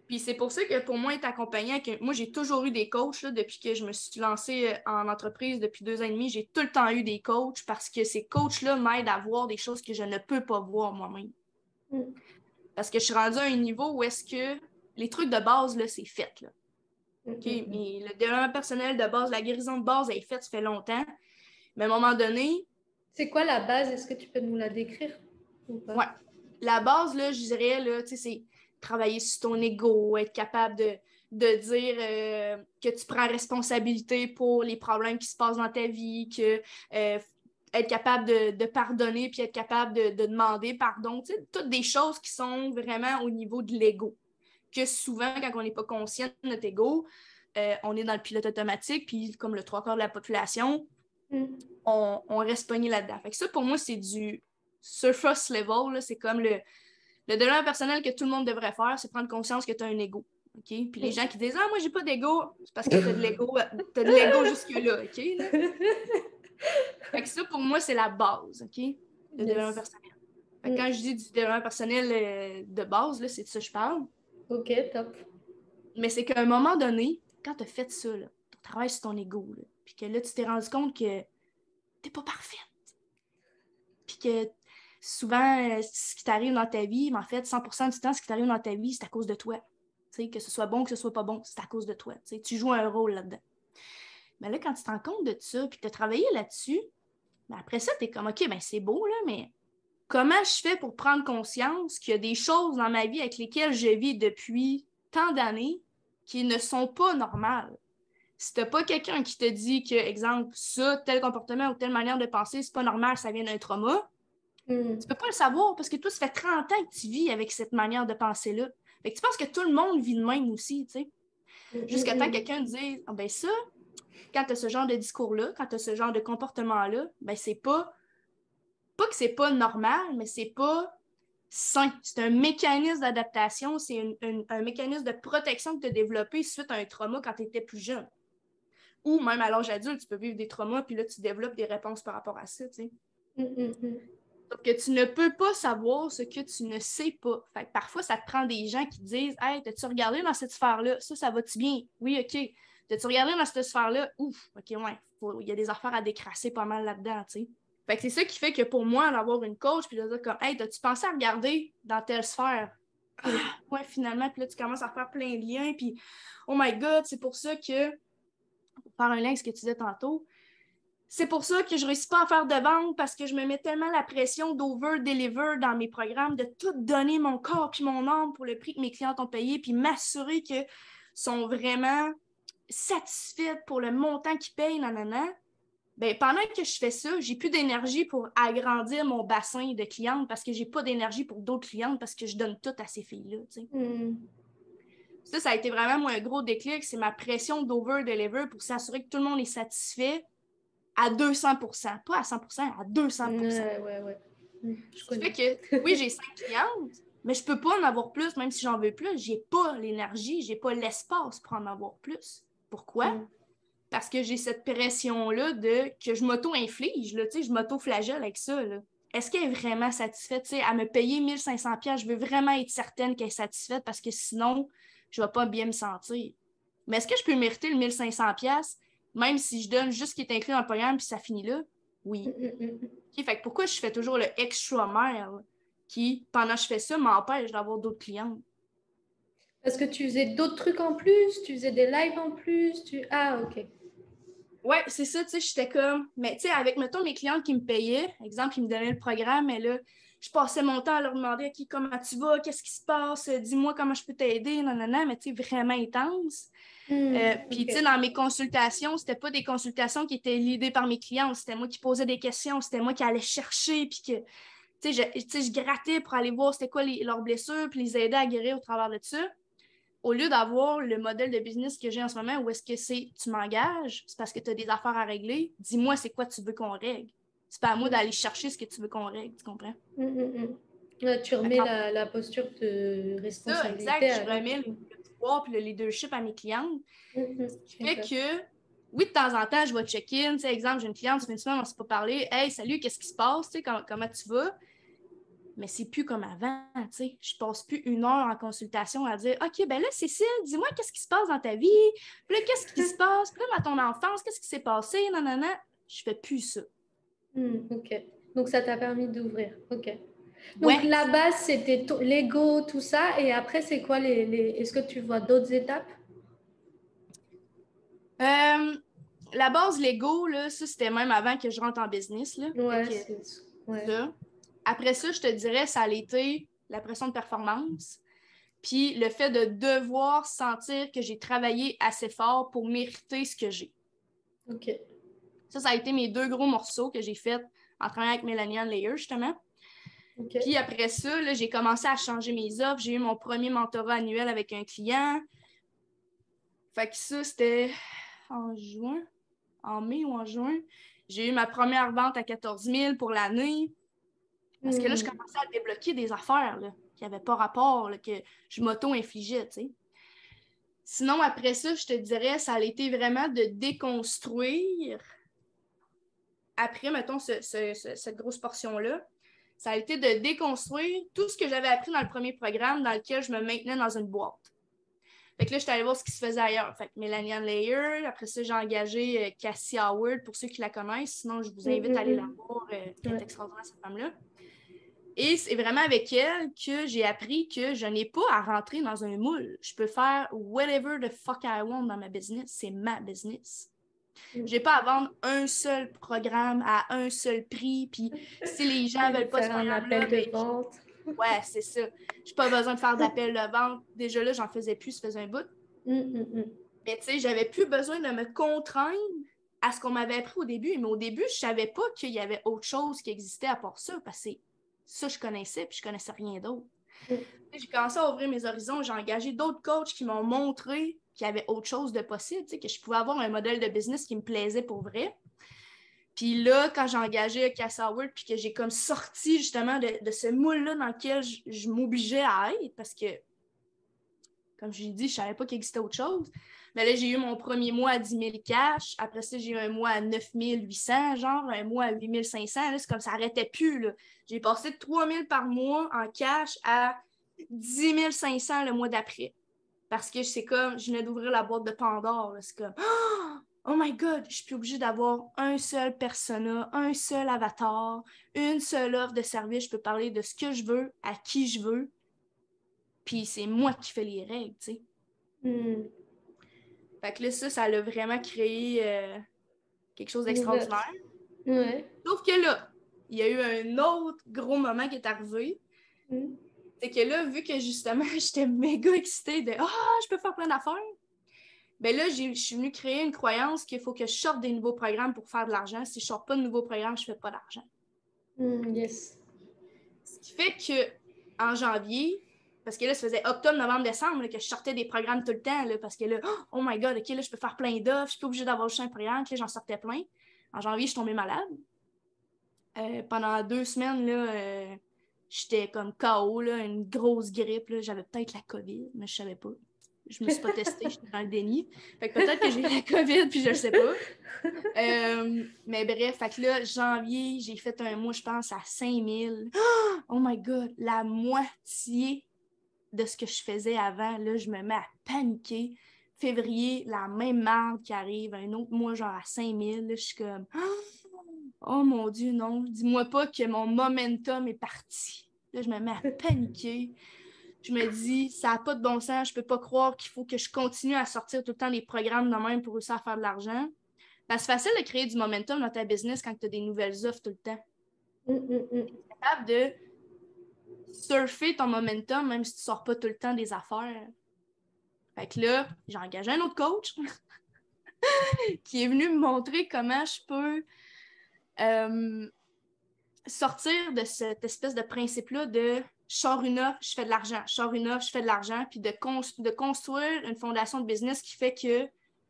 Puis c'est pour ça que pour moi, être accompagnée avec... Moi, j'ai toujours eu des coachs là, depuis que je me suis lancée en entreprise depuis 2 ans et demi. J'ai tout le temps eu des coachs parce que ces coachs-là m'aident à voir des choses que je ne peux pas voir moi-même. Parce que je suis rendue à un niveau où est-ce que les trucs de base, là, c'est fait. Là. Okay? Mais le développement personnel de base, la guérison de base, elle est faite, ça fait longtemps. Mais à un moment donné... C'est quoi la base? Est-ce que tu peux nous la décrire ou pas? Ouais. La base, là, je dirais, là, c'est travailler sur ton ego, être capable de dire que tu prends responsabilité pour les problèmes qui se passent dans ta vie, que être capable de pardonner puis être capable de demander pardon. Toutes des choses qui sont vraiment au niveau de l'ego. Que souvent, quand on n'est pas conscient de notre ego, on est dans le pilote automatique, puis comme le 3/4 de la population, on reste pogné là-dedans. Fait que ça, pour moi, c'est du surface level, là, c'est comme le développement personnel que tout le monde devrait faire, c'est prendre conscience que tu as un ego. Okay? Puis les gens qui disent « Ah, moi, j'ai pas d'ego », c'est parce que tu as de l'ego jusque-là. Okay, là? Fait que ça, pour moi, c'est la base, OK? Le développement personnel. Fait que quand je dis du développement personnel de base, là, c'est de ça que je parle. OK, top. Mais c'est qu'à un moment donné, quand tu as fait ça, tu travailles sur ton ego, puis que là, tu t'es rendu compte que t'es pas parfaite. Puis puis que souvent, ce qui t'arrive dans ta vie, mais en fait, 100% du temps, ce qui t'arrive dans ta vie, c'est à cause de toi. T'sais, que ce soit bon, que ce soit pas bon, c'est à cause de toi. T'sais, tu joues un rôle là-dedans. Mais là, quand tu te rends compte de ça, puis que tu as travaillé là-dessus, ben après ça, tu es comme, OK, ben c'est beau, là, mais comment je fais pour prendre conscience qu'il y a des choses dans ma vie avec lesquelles je vis depuis tant d'années qui ne sont pas normales? Si tu n'as pas quelqu'un qui te dit que, exemple, ça, tel comportement ou telle manière de penser, c'est pas normal, ça vient d'un trauma, tu peux pas le savoir parce que toi, ça fait 30 ans que tu vis avec cette manière de penser-là. Fait que tu penses que tout le monde vit de même aussi, tu sais. Jusqu'à temps que quelqu'un te dise, ah ben ça, quand tu as ce genre de discours-là, quand tu as ce genre de comportement-là, ben c'est pas que c'est pas normal, mais c'est pas sain. C'est un mécanisme d'adaptation, c'est un mécanisme de protection que tu as développé suite à un trauma quand tu étais plus jeune. Ou même à l'âge adulte, tu peux vivre des traumas, puis là, tu développes des réponses par rapport à ça, tu sais. Donc, tu ne peux pas savoir ce que tu ne sais pas. Fait que parfois, ça te prend des gens qui te disent « Hey, t'as-tu regardé dans cette sphère-là? Ça va-tu bien? Oui, OK. T'as-tu regardé dans cette sphère-là? Ouf, OK, ouais. Il y a des affaires à décrasser pas mal là-dedans, tu sais. » Fait que c'est ça qui fait que pour moi, d'avoir une coach, puis de dire comme « Hey, t'as-tu pensé à regarder dans telle sphère? » Ah, ouais, finalement, puis là, tu commences à faire plein de liens, puis « Oh my God, c'est pour ça que… » Pour faire un lien avec ce que tu disais tantôt, c'est pour ça que je ne réussis pas à faire de vente parce que je me mets tellement la pression d'over-deliver dans mes programmes, de tout donner mon corps puis mon âme pour le prix que mes clients ont payé, puis m'assurer qu'ils sont vraiment satisfaits pour le montant qu'ils payent, nanana. Ben, pendant que je fais ça, j'ai plus d'énergie pour agrandir mon bassin de clientes parce que j'ai pas d'énergie pour d'autres clientes parce que je donne tout à ces filles-là. Ça a été vraiment moi, un gros déclic, c'est ma pression d'over-deliver pour s'assurer que tout le monde est satisfait à 200%, pas à 100%, à 200%. Ouais. Ce qui fait que, oui, j'ai 5 clientes, mais je peux pas en avoir plus, même si j'en veux plus. J'ai pas l'énergie, j'ai pas l'espace pour en avoir plus. Pourquoi? Parce que j'ai cette pression-là que je m'auto-inflige, là, je m'auto-flagelle avec ça. Là. Est-ce qu'elle est vraiment satisfaite? À me payer 1500$, je veux vraiment être certaine qu'elle est satisfaite parce que sinon, je vais pas bien me sentir. Mais est-ce que je peux mériter le 1500$? Même si je donne juste ce qui est inclus dans le programme puis ça finit là, oui. Okay, fait que pourquoi je fais toujours le extra mile qui, pendant que je fais ça, m'empêche d'avoir d'autres clients? Parce que tu faisais d'autres trucs en plus, tu faisais des lives en plus, Ah, OK. Ouais, c'est ça, tu sais, j'étais comme... Mais tu sais, avec, mettons, mes clientes qui me payaient, exemple, ils me donnaient le programme, mais là, je passais mon temps à leur demander, OK, comment tu vas, qu'est-ce qui se passe, dis-moi comment je peux t'aider, nanana, mais tu sais, vraiment intense. Puis, tu sais, dans mes consultations, c'était pas des consultations qui étaient leadées par mes clients, c'était moi qui posais des questions, c'était moi qui allais chercher, puis que, tu sais, je grattais pour aller voir c'était quoi leurs blessures, puis les aider à guérir au travers de ça. Au lieu d'avoir le modèle de business que j'ai en ce moment, où est-ce que c'est tu m'engages, c'est parce que tu as des affaires à régler, dis-moi c'est quoi tu veux qu'on règle. C'est pas à moi d'aller chercher ce que tu veux qu'on règle, tu comprends? Ouais, tu remets la posture de responsabilité. Ça, exact, je remets le pouvoir et le leadership à mes clientes. Ce qui fait que, oui, de temps en temps, je vais check-in. Exemple, j'ai une cliente, ça fait une semaine, on ne s'est pas parlé. Hey, salut, qu'est-ce qui se passe? Comment tu vas? Mais c'est plus comme avant, tu sais. Je passe plus 1 heure en consultation à dire OK, ben là, Cécile, dis-moi qu'est-ce qui se passe dans ta vie? Puis là, qu'est-ce qui se passe? Puis là, dans ton enfance, qu'est-ce qui s'est passé? Nanana. Je fais plus ça. OK. Donc, ça t'a permis d'ouvrir. OK. Donc, la base, c'était l'ego, tout ça. Et après, c'est quoi Est-ce que tu vois d'autres étapes? La base, l'ego, là, ça, c'était même avant que je rentre en business. Là. Ça. Après ça, je te dirais, ça a été la pression de performance. Puis le fait de devoir sentir que j'ai travaillé assez fort pour mériter ce que j'ai. OK. Ça a été mes 2 gros morceaux que j'ai faits en travaillant avec Mélanie Layer, justement. Okay. Puis après ça, là, j'ai commencé à changer mes offres. J'ai eu mon premier mentorat annuel avec un client. Fait que ça, c'était en mai ou en juin. J'ai eu ma première vente à 14 000 pour l'année. Parce que là, je commençais à débloquer des affaires là, qui n'avaient pas rapport, là, que je m'auto-infligeais, tu sais. Sinon, après ça, je te dirais, ça a été vraiment de déconstruire. Après, mettons, cette grosse portion-là, ça a été de déconstruire tout ce que j'avais appris dans le premier programme dans lequel je me maintenais dans une boîte. Fait que là, j'étais allée voir ce qui se faisait ailleurs. Fait que Melanie Ann Layer, après ça, j'ai engagé Cassie Howard, pour ceux qui la connaissent. Sinon, je vous invite à aller la voir. Elle est extraordinaire, cette femme-là. Et c'est vraiment avec elle que j'ai appris que je n'ai pas à rentrer dans un moule. Je peux faire whatever the fuck I want dans ma business. C'est ma business. Je n'ai pas à vendre un seul programme à un seul prix. Puis si les gens ne veulent pas ce programme-là, de vente. Ouais, c'est ça. J'ai pas besoin de faire d'appel de vente. Déjà là, j'en faisais plus, ça faisait un bout. Mais tu sais, j'avais plus besoin de me contraindre à ce qu'on m'avait appris au début. Mais au début, je savais pas qu'il y avait autre chose qui existait à part ça, parce que ça, je connaissais, puis je connaissais rien d'autre. J'ai commencé à ouvrir mes horizons, j'ai engagé d'autres coachs qui m'ont montré qu'il y avait autre chose de possible, que je pouvais avoir un modèle de business qui me plaisait pour vrai. Puis là, quand j'ai engagé Cassie Howard, puis que j'ai comme sorti justement de ce moule-là dans lequel je m'obligeais à être, parce que, comme je l'ai dit, je savais pas qu'il existait autre chose. Mais là, j'ai eu mon premier mois à 10 000 cash. Après ça, j'ai eu un mois à 9 800, genre un mois à 8 500. Là, c'est comme ça n'arrêtait plus. Là. J'ai passé de 3 000 par mois en cash à 10 500 le mois d'après. Parce que c'est comme, je venais d'ouvrir la boîte de Pandore. Là. C'est comme, oh my God, je suis plus obligée d'avoir un seul persona, un seul avatar, une seule offre de service. Je peux parler de ce que je veux, à qui je veux. Puis c'est moi qui fais les règles, tu sais. Fait que là, ça l'a vraiment créé quelque chose d'extraordinaire. Ouais. Sauf que là, il y a eu un autre gros moment qui est arrivé. C'est que là, vu que justement, j'étais méga excitée de « Ah, je peux faire plein d'affaires », ben là, je suis venue créer une croyance qu'il faut que je sorte des nouveaux programmes pour faire de l'argent. Si je ne sors pas de nouveaux programmes, je ne fais pas d'argent. Yes. Ce qui fait qu'en janvier, parce que là, ça faisait octobre, novembre, décembre là, que je sortais des programmes tout le temps, là, parce que là, oh my God, OK, là, je peux faire plein d'offres, je suis pas obligée d'avoir juste un programme, là, j'en sortais plein. En janvier, je suis tombée malade. Pendant 2 semaines, là, j'étais comme KO, là, une grosse grippe. Là. J'avais peut-être la COVID, mais je savais pas. Je me suis pas testée, j'étais dans le déni. Fait que peut-être que j'ai la COVID, puis je le sais pas. Mais bref, fait que là, janvier, j'ai fait un mois, je pense, à 5 000. Oh my God, la moitié de ce que je faisais avant. Là, je me mets à paniquer. Février, la même marde qui arrive, un autre mois, genre à 5 000. Là, je suis comme, oh mon Dieu, non. Dis-moi pas que mon momentum est parti. Là, je me mets à paniquer. Je me dis, ça n'a pas de bon sens. Je peux pas croire qu'il faut que je continue à sortir tout le temps des programmes de même pour réussir à faire de l'argent. Parce que c'est facile de créer du momentum dans ta business quand tu as des nouvelles offres tout le temps. Tu es capable de surfer ton momentum même si tu ne sors pas tout le temps des affaires. Fait que là, j'ai engagé un autre coach qui est venu me montrer comment je peux sortir de cette espèce de principe-là de je sors une offre, je fais de l'argent, je sors une offre, je fais de l'argent, puis de construire une fondation de business qui fait que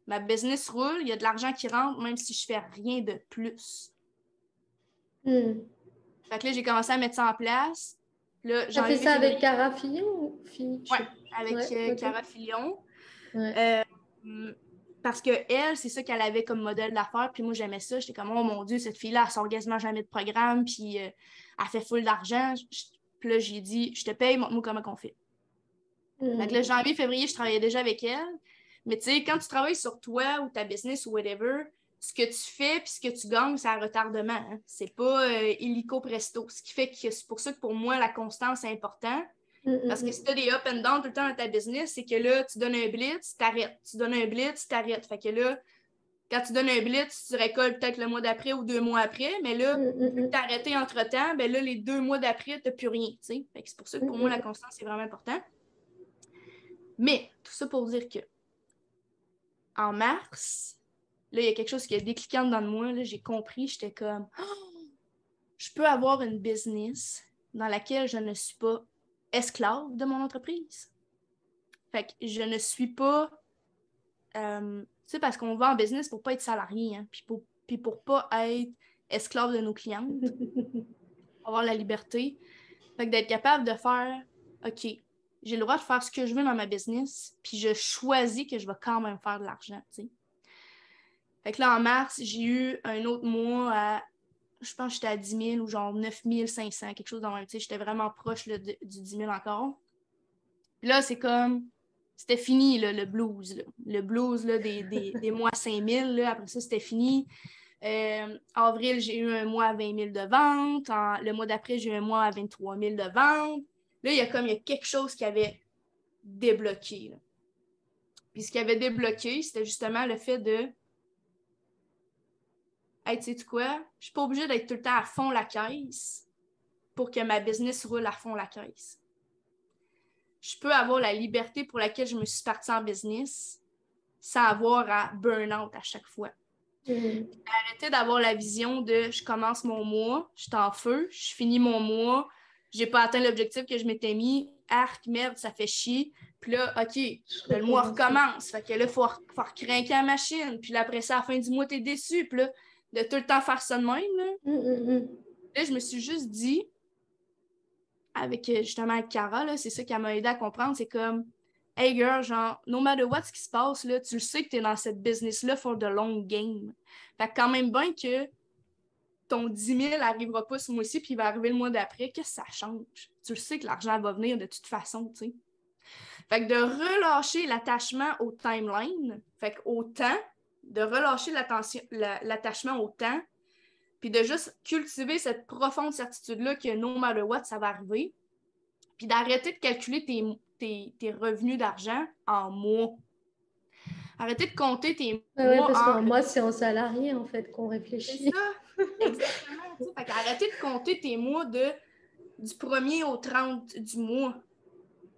ma business roule, il y a de l'argent qui rentre, même si je fais rien de plus. Fait que là, j'ai commencé à mettre ça en place. Là, tu as fait ça avec Cara Fillon ou Oui, avec Cara Fillon. Parce que elle, c'est ça qu'elle avait comme modèle d'affaires. Puis moi, j'aimais ça. J'étais comme, oh mon Dieu, cette fille-là, elle sort quasiment jamais de programme. Puis elle fait full d'argent. Puis là, j'ai dit, je te paye, montre-moi comment on fait. Fait que là, janvier, février, je travaillais déjà avec elle. Mais tu sais, quand tu travailles sur toi ou ta business ou whatever, ce que tu fais puis ce que tu gagnes, c'est un retardement. Hein. C'est pas illico presto. Ce qui fait que c'est pour ça que pour moi, la constance est importante. Parce que si tu as des up and down tout le temps dans ta business, c'est que là, tu donnes un blitz, tu t'arrêtes. Tu donnes un blitz, tu t'arrêtes. Fait que là, quand tu donnes un blitz, tu récoltes peut-être le mois d'après ou 2 mois après, mais là, vu que tu as arrêté entre-temps, ben là, les 2 mois d'après, tu n'as plus rien. Fait que c'est pour ça que pour moi, la constance, c'est vraiment important. Mais, tout ça pour dire que en mars, là, il y a quelque chose qui est décliquant dans moi. Là, j'ai compris, j'étais comme, je peux avoir une business dans laquelle je ne suis pas esclave de mon entreprise. Fait que je ne suis pas... tu sais, parce qu'on va en business pour pas être salarié, hein, puis pour pas être esclave de nos clientes, avoir la liberté. Fait que d'être capable de faire, OK, j'ai le droit de faire ce que je veux dans ma business, puis je choisis que je vais quand même faire de l'argent, tu sais. Fait que là, en mars, j'ai eu un autre mois à, je pense que j'étais à 10 000 ou genre 9 500, quelque chose dans le même, tu sais, j'étais vraiment proche là, du 10 000 encore. Puis là, c'est comme, c'était fini, là, le blues. Là. Le blues là, des mois 5 000. Là, après ça, c'était fini. Avril, j'ai eu un mois à 20 000 de vente. Le mois d'après, j'ai eu un mois à 23 000 de vente. Là, il y a quelque chose qui avait débloqué. Là. Puis ce qui avait débloqué, c'était justement le fait de hey, tu sais quoi? Je suis pas obligée d'être tout le temps à fond la caisse pour que ma business roule à fond la caisse. Je peux avoir la liberté pour laquelle je me suis partie en business sans avoir à burn-out à chaque fois. Arrêter d'avoir la vision de je commence mon mois, je suis en feu, je finis mon mois, j'ai pas atteint l'objectif que je m'étais mis, arc, merde, ça fait chier. Puis là, OK, le mois recommence. Fait que là, il faut recrinquer la machine. Puis là, après ça, à la fin du mois, t'es déçu. Puis là, de tout le temps faire ça de même. Là, là je me suis juste dit, avec justement Cara, là, c'est ça qui m'a aidé à comprendre, c'est comme, hey girl, genre, no matter what ce qui se passe, là, tu le sais que t'es dans cette business-là for the long game. Fait que quand même bien que ton 10 000 n'arrivera pas ce mois-ci, puis il va arriver le mois d'après, qu'est-ce que ça change? Tu le sais que l'argent va venir de toute façon, tu sais. Fait que de relâcher l'attachement au timeline, fait qu'au temps, de relâcher l'attachement au temps, puis de juste cultiver cette profonde certitude-là que no matter what, ça va arriver, puis d'arrêter de calculer tes revenus d'argent en mois. Arrêter de compter tes mois parce qu'en mois, c'est en salarié, en fait, qu'on réfléchit. C'est ça, exactement. Fait qu'arrêter de compter tes mois du 1er au 30 du mois.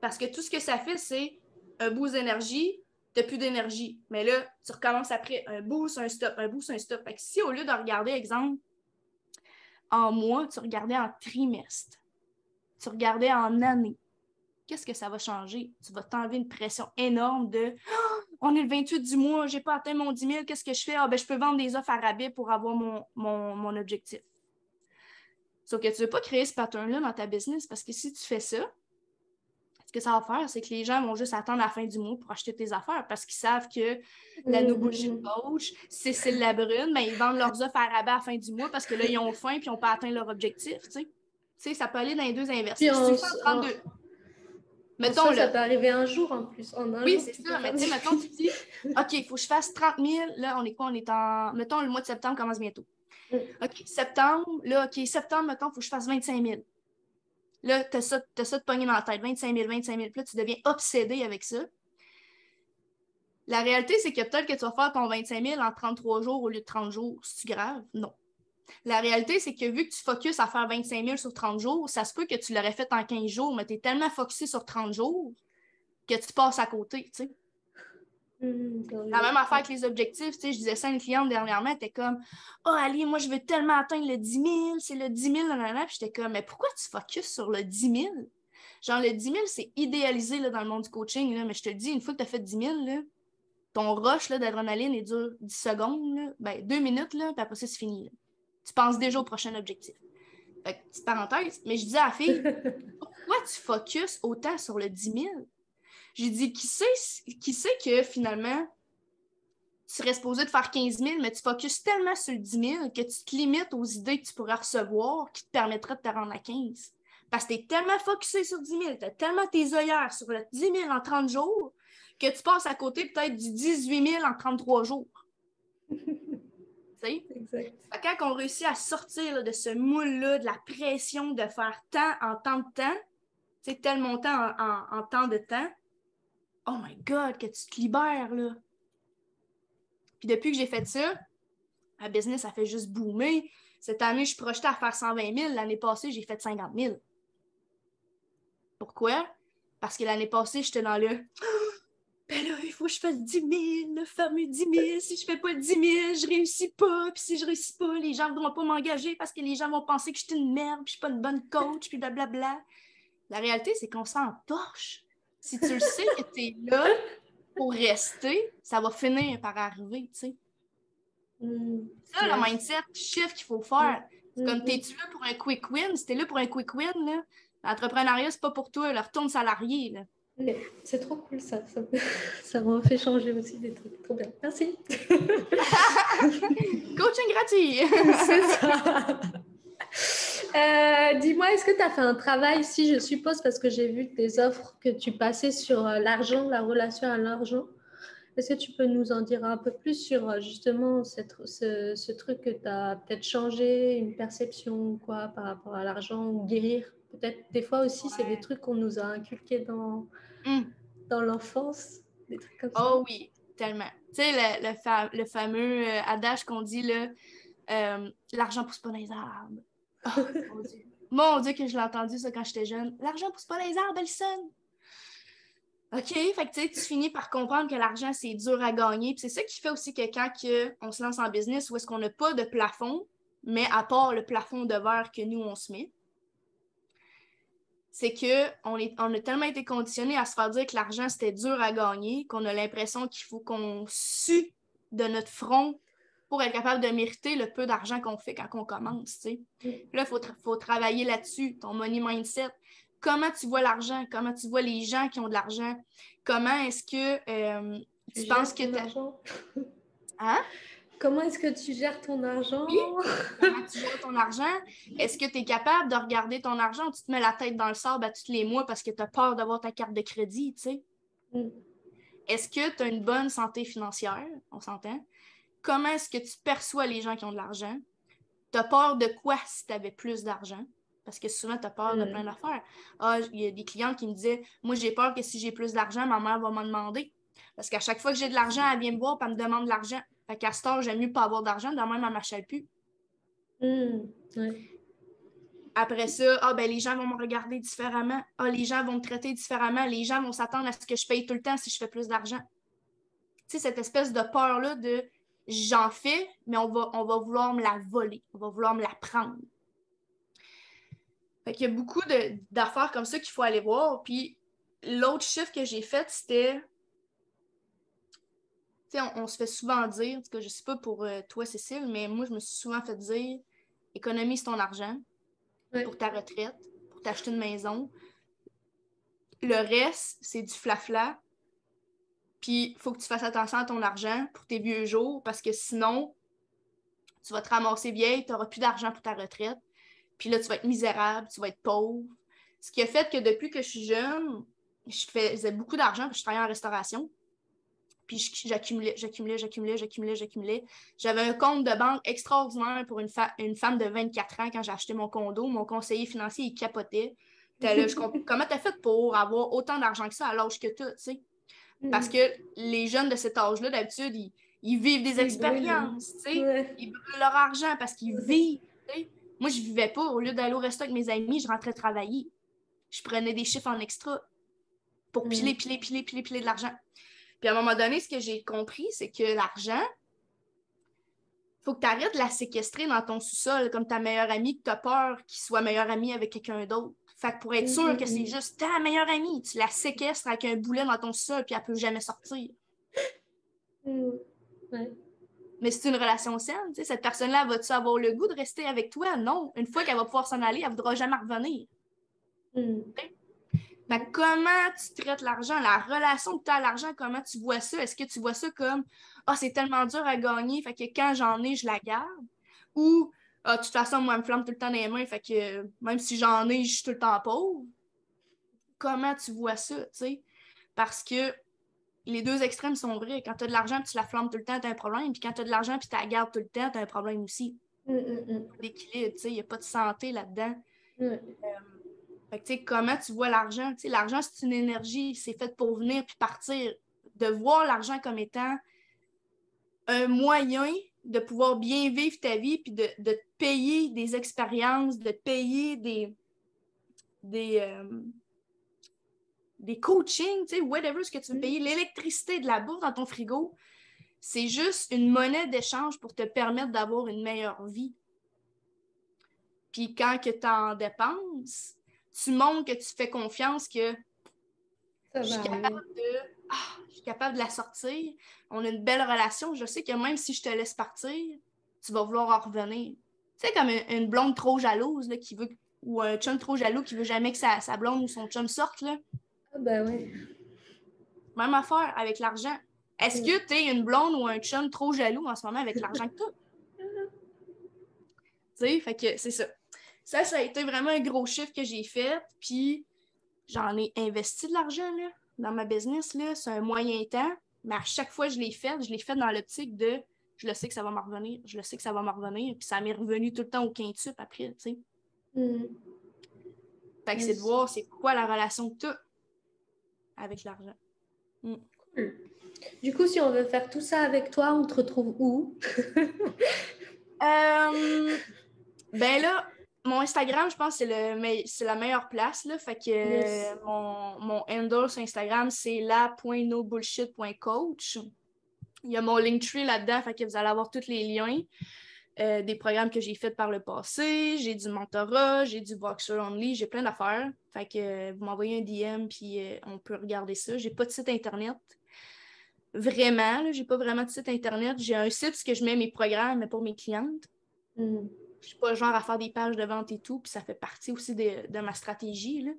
Parce que tout ce que ça fait, c'est un boost d'énergie, t'as plus d'énergie. Mais là, tu recommences après un boost, un stop, un boost, un stop. Fait que si au lieu de regarder, exemple, en mois, tu regardais en trimestre, tu regardais en année, qu'est-ce que ça va changer? Tu vas t'enlever une pression énorme de on est le 28 du mois, j'ai pas atteint mon 10 000, qu'est-ce que je fais? Je peux vendre des offres à rabais pour avoir mon objectif. Sauf que tu veux pas créer ce pattern-là dans ta business parce que si tu fais ça, ce que ça va faire, c'est que les gens vont juste attendre la fin du mois pour acheter tes affaires parce qu'ils savent que la No Bullshit Coach, Cécile Labrune, ils vendent leurs offres à rabais à la fin du mois parce que là, ils ont faim et ils n'ont pas atteint leur objectif. Tu sais, ça peut aller dans les deux inverses. Si tu le fais en 32... Mettons, ça peut arriver un jour en plus. Oui, c'est ça. Mais tu sais, mettons, tu dis, OK, il faut que je fasse 30 000. Là, on est quoi? On est en... Mettons, le mois de septembre commence bientôt. OK, septembre. Là, OK, septembre, mettons, il faut que je fasse 25 000. Là, t'as ça de pogner dans la tête. 25 000, 25 000. Puis là, tu deviens obsédé avec ça. La réalité, c'est que peut-être que tu vas faire ton 25 000 en 33 jours au lieu de 30 jours. C'est-tu grave? Non. La réalité, c'est que vu que tu focuses à faire 25 000 sur 30 jours, ça se peut que tu l'aurais fait en 15 jours, mais tu es tellement focusé sur 30 jours que tu passes à côté, tu sais. La même affaire avec les objectifs, tu sais, je disais ça à une cliente dernièrement, elle était comme « Oh, Ali, moi, je veux tellement atteindre le 10 000, c'est le 10 000, nanana. » Puis j'étais comme « Mais pourquoi tu focuses sur le 10 000? » Genre, le 10 000, c'est idéalisé là, dans le monde du coaching, là, mais je te le dis, une fois que tu as fait 10 000, là, ton rush là, d'adrénaline, il dure 10 secondes, là, 2 minutes, là, puis après ça, c'est fini. Là. Tu penses déjà au prochain objectif. Fait que, petite parenthèse, mais je disais à la fille, pourquoi tu focuses autant sur le 10 000? J'ai dit, qui sait que finalement, tu serais supposé de faire 15 000, mais tu focuses tellement sur le 10 000 que tu te limites aux idées que tu pourrais recevoir qui te permettraient de te rendre à 15. Parce que tu es tellement focusé sur 10 000, tu as tellement tes œillères sur le 10 000 en 30 jours que tu passes à côté peut-être du 18 000 en 33 jours. Exact. Quand on réussit à sortir là, de ce moule-là, de la pression de faire tant en temps de temps, tel montant en temps de temps, oh my God, que tu te libères, là. Puis depuis que j'ai fait ça, ma business, ça fait juste boomer. Cette année, je suis projetée à faire 120 000. L'année passée, j'ai fait 50 000. Pourquoi? Parce que l'année passée, j'étais dans le ben là, il faut que je fasse 10 000, le fameux 10 000. Si je fais pas 10 000, je réussis pas. Puis si je réussis pas, les gens ne voudront pas m'engager parce que les gens vont penser que je suis une merde, puis je suis pas une bonne coach, puis blablabla. La réalité, c'est qu'on s'en torche. Si tu le sais que tu es là pour rester, ça va finir par arriver, tu sais. C'est ça, le mindset shift qu'il faut faire. C'est comme, t'es-tu là pour un quick win? Si t'es là pour un quick win, là, l'entrepreneuriat, c'est pas pour toi. Là, retourne salarié, là. C'est trop cool, ça. Ça m'a fait changer aussi des trucs. Trop bien. Merci. Coaching gratuit. C'est ça. Dis-moi, est-ce que tu as fait un travail, si je suppose, parce que j'ai vu tes offres que tu passais sur l'argent, la relation à l'argent. Est-ce que tu peux nous en dire un peu plus sur justement ce truc que tu as peut-être changé, une perception ou quoi par rapport à l'argent ou guérir? Peut-être des fois aussi, c'est des trucs qu'on nous a inculqués dans l'enfance, des trucs comme ça. Oh oui, tellement. Tu sais, le fameux adage qu'on dit, là, l'argent pousse pas dans les arbres. Oh, mon Dieu. Mon Dieu, que je l'ai entendu ça quand j'étais jeune. L'argent pousse pas dans les arbres, Alison. OK, fait que tu finis par comprendre que l'argent, c'est dur à gagner. Puis c'est ça qui fait aussi que quand on se lance en business, où est-ce qu'on n'a pas de plafond, mais à part le plafond de verre que nous, on se met, c'est qu'on on a tellement été conditionnés à se faire dire que l'argent, c'était dur à gagner, qu'on a l'impression qu'il faut qu'on sue de notre front pour être capable de mériter le peu d'argent qu'on fait quand on commence, tu sais. Puis là, il faut travailler là-dessus, ton money mindset. Comment tu vois l'argent? Comment tu vois les gens qui ont de l'argent? Comment est-ce que tu penses que l'argent? Hein? Comment est-ce que tu gères ton argent? Oui. Comment tu gères ton argent? Est-ce que tu es capable de regarder ton argent ou tu te mets la tête dans le sable à tous les mois parce que tu as peur d'avoir ta carte de crédit, tu sais? Est-ce que tu as une bonne santé financière? On s'entend? Comment est-ce que tu perçois les gens qui ont de l'argent? Tu as peur de quoi si tu avais plus d'argent? Parce que souvent, tu as peur de plein d'affaires. Ah, il y a des clients qui me disaient, moi, j'ai peur que si j'ai plus d'argent, ma mère va m'en demander. Parce qu'à chaque fois que j'ai de l'argent, elle vient me voir et elle me demande de l'argent. Fait qu'à ce temps, j'aime mieux pas avoir d'argent, de même, elle ne m'achète plus. Ouais. Après ça, ah, ben, les gens vont me regarder différemment. Ah, les gens vont me traiter différemment. Les gens vont s'attendre à ce que je paye tout le temps si je fais plus d'argent. Tu sais, cette espèce de peur-là de j'en fais, mais on va vouloir me la voler. On va vouloir me la prendre. Fait qu'il y a beaucoup d'affaires comme ça qu'il faut aller voir. Puis l'autre chiffre que j'ai fait, c'était. Tu sais, on se fait souvent dire, en tout cas, je sais pas pour toi, Cécile, mais moi, je me suis souvent fait dire économise ton argent pour ta retraite, pour t'acheter une maison. Le reste, c'est du flafla. Puis il faut que tu fasses attention à ton argent pour tes vieux jours parce que sinon, tu vas te ramasser vieille, tu n'auras plus d'argent pour ta retraite. Puis là, tu vas être misérable, tu vas être pauvre. Ce qui a fait que depuis que je suis jeune, je faisais beaucoup d'argent, puis je travaillais en restauration. Puis j'accumulais. J'avais un compte de banque extraordinaire pour une femme de 24 ans quand j'ai acheté mon condo. Mon conseiller financier, il capotait. Là, comment t'as fait pour avoir autant d'argent que ça à l'âge que toi, tu sais? Parce que les jeunes de cet âge-là, d'habitude, ils vivent des expériences, tu sais? Ils brûlent leur argent parce qu'ils vivent, tu sais? Moi, je vivais pas. Au lieu d'aller au resto avec mes amis, je rentrais travailler. Je prenais des chiffres en extra pour piler de l'argent. Puis à un moment donné, ce que j'ai compris, c'est que l'argent, il faut que tu arrêtes de la séquestrer dans ton sous-sol comme ta meilleure amie, que tu as peur qu'il soit meilleure amie avec quelqu'un d'autre. Fait que pour être sûr que c'est juste ta meilleure amie, tu la séquestres avec un boulet dans ton sous-sol puis elle peut jamais sortir. Ouais. Mais c'est une relation saine. Tu sais, cette personne-là, va-tu avoir le goût de rester avec toi? Non. Une fois qu'elle va pouvoir s'en aller, elle ne voudra jamais revenir. Fait que comment tu traites l'argent, la relation que tu as à l'argent, comment tu vois ça? Est-ce que tu vois ça comme ah, c'est tellement dur à gagner, fait que quand j'en ai, je la garde? Ou ah, de toute façon, moi, elle me flamme tout le temps dans les mains, fait que même si j'en ai, je suis tout le temps pauvre? Comment tu vois ça, tu sais? Parce que les deux extrêmes sont vrais. Quand tu as de l'argent et tu la flammes tout le temps, tu as un problème. Puis quand tu as de l'argent et tu la gardes tout le temps, tu as un problème aussi. L'équilibre, tu sais, il n'y a pas de santé là-dedans. Fait que, tu sais, comment tu vois l'argent? Tu sais, l'argent, c'est une énergie. C'est fait pour venir puis partir. De voir l'argent comme étant un moyen de pouvoir bien vivre ta vie puis de te payer des expériences, de te payer des coachings, tu sais, whatever ce que tu veux payer, l'électricité de la bouffe dans ton frigo, c'est juste une monnaie d'échange pour te permettre d'avoir une meilleure vie. Puis quand tu en dépenses, tu montres que tu fais confiance que je suis capable de la sortir. On a une belle relation. Je sais que même si je te laisse partir, tu vas vouloir en revenir. Tu sais, comme une blonde trop jalouse là, qui veut, ou un chum trop jaloux qui veut jamais que sa blonde ou son chum sorte. Là. Ah ben oui. Même affaire avec l'argent. Est-ce que tu es une blonde ou un chum trop jaloux en ce moment avec l'argent que tu as? Tu sais, fait que c'est ça. Ça a été vraiment un gros chiffre que j'ai fait. Puis j'en ai investi de l'argent là, dans ma business. Là. C'est un moyen temps. Mais à chaque fois que je l'ai fait dans l'optique de je le sais que ça va me revenir, je le sais que ça va me revenir. Puis ça m'est revenu tout le temps au quintuple après, tu sais. Fait que c'est de voir c'est quoi la relation que tu as avec l'argent. Cool. Du coup, si on veut faire tout ça avec toi, on te retrouve où? Ben là, mon Instagram, je pense que c'est la meilleure place. Là. Fait que Yes. mon handle sur Instagram, c'est la.nobullshit.coach. Il y a mon Linktree là-dedans, fait que vous allez avoir tous les liens des programmes que j'ai faits par le passé. J'ai du mentorat, j'ai du Boxer Only, j'ai plein d'affaires. Fait que vous m'envoyez un DM, puis on peut regarder ça. J'ai pas de site Internet. Vraiment, là, j'ai pas vraiment de site Internet. J'ai un site parce que je mets mes programmes, mais pour mes clientes. Je suis pas le genre à faire des pages de vente et tout, puis ça fait partie aussi de ma stratégie, là,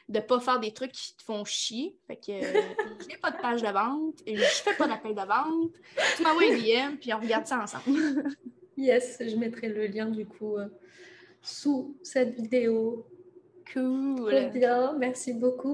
de pas faire des trucs qui te font chier. Fait que je n'ai pas de page de vente, et je fais pas d'appel de vente. Tu m'envoies un DM, puis on regarde ça ensemble. Yes, je mettrai le lien du coup sous cette vidéo. Cool. Trop bien, merci beaucoup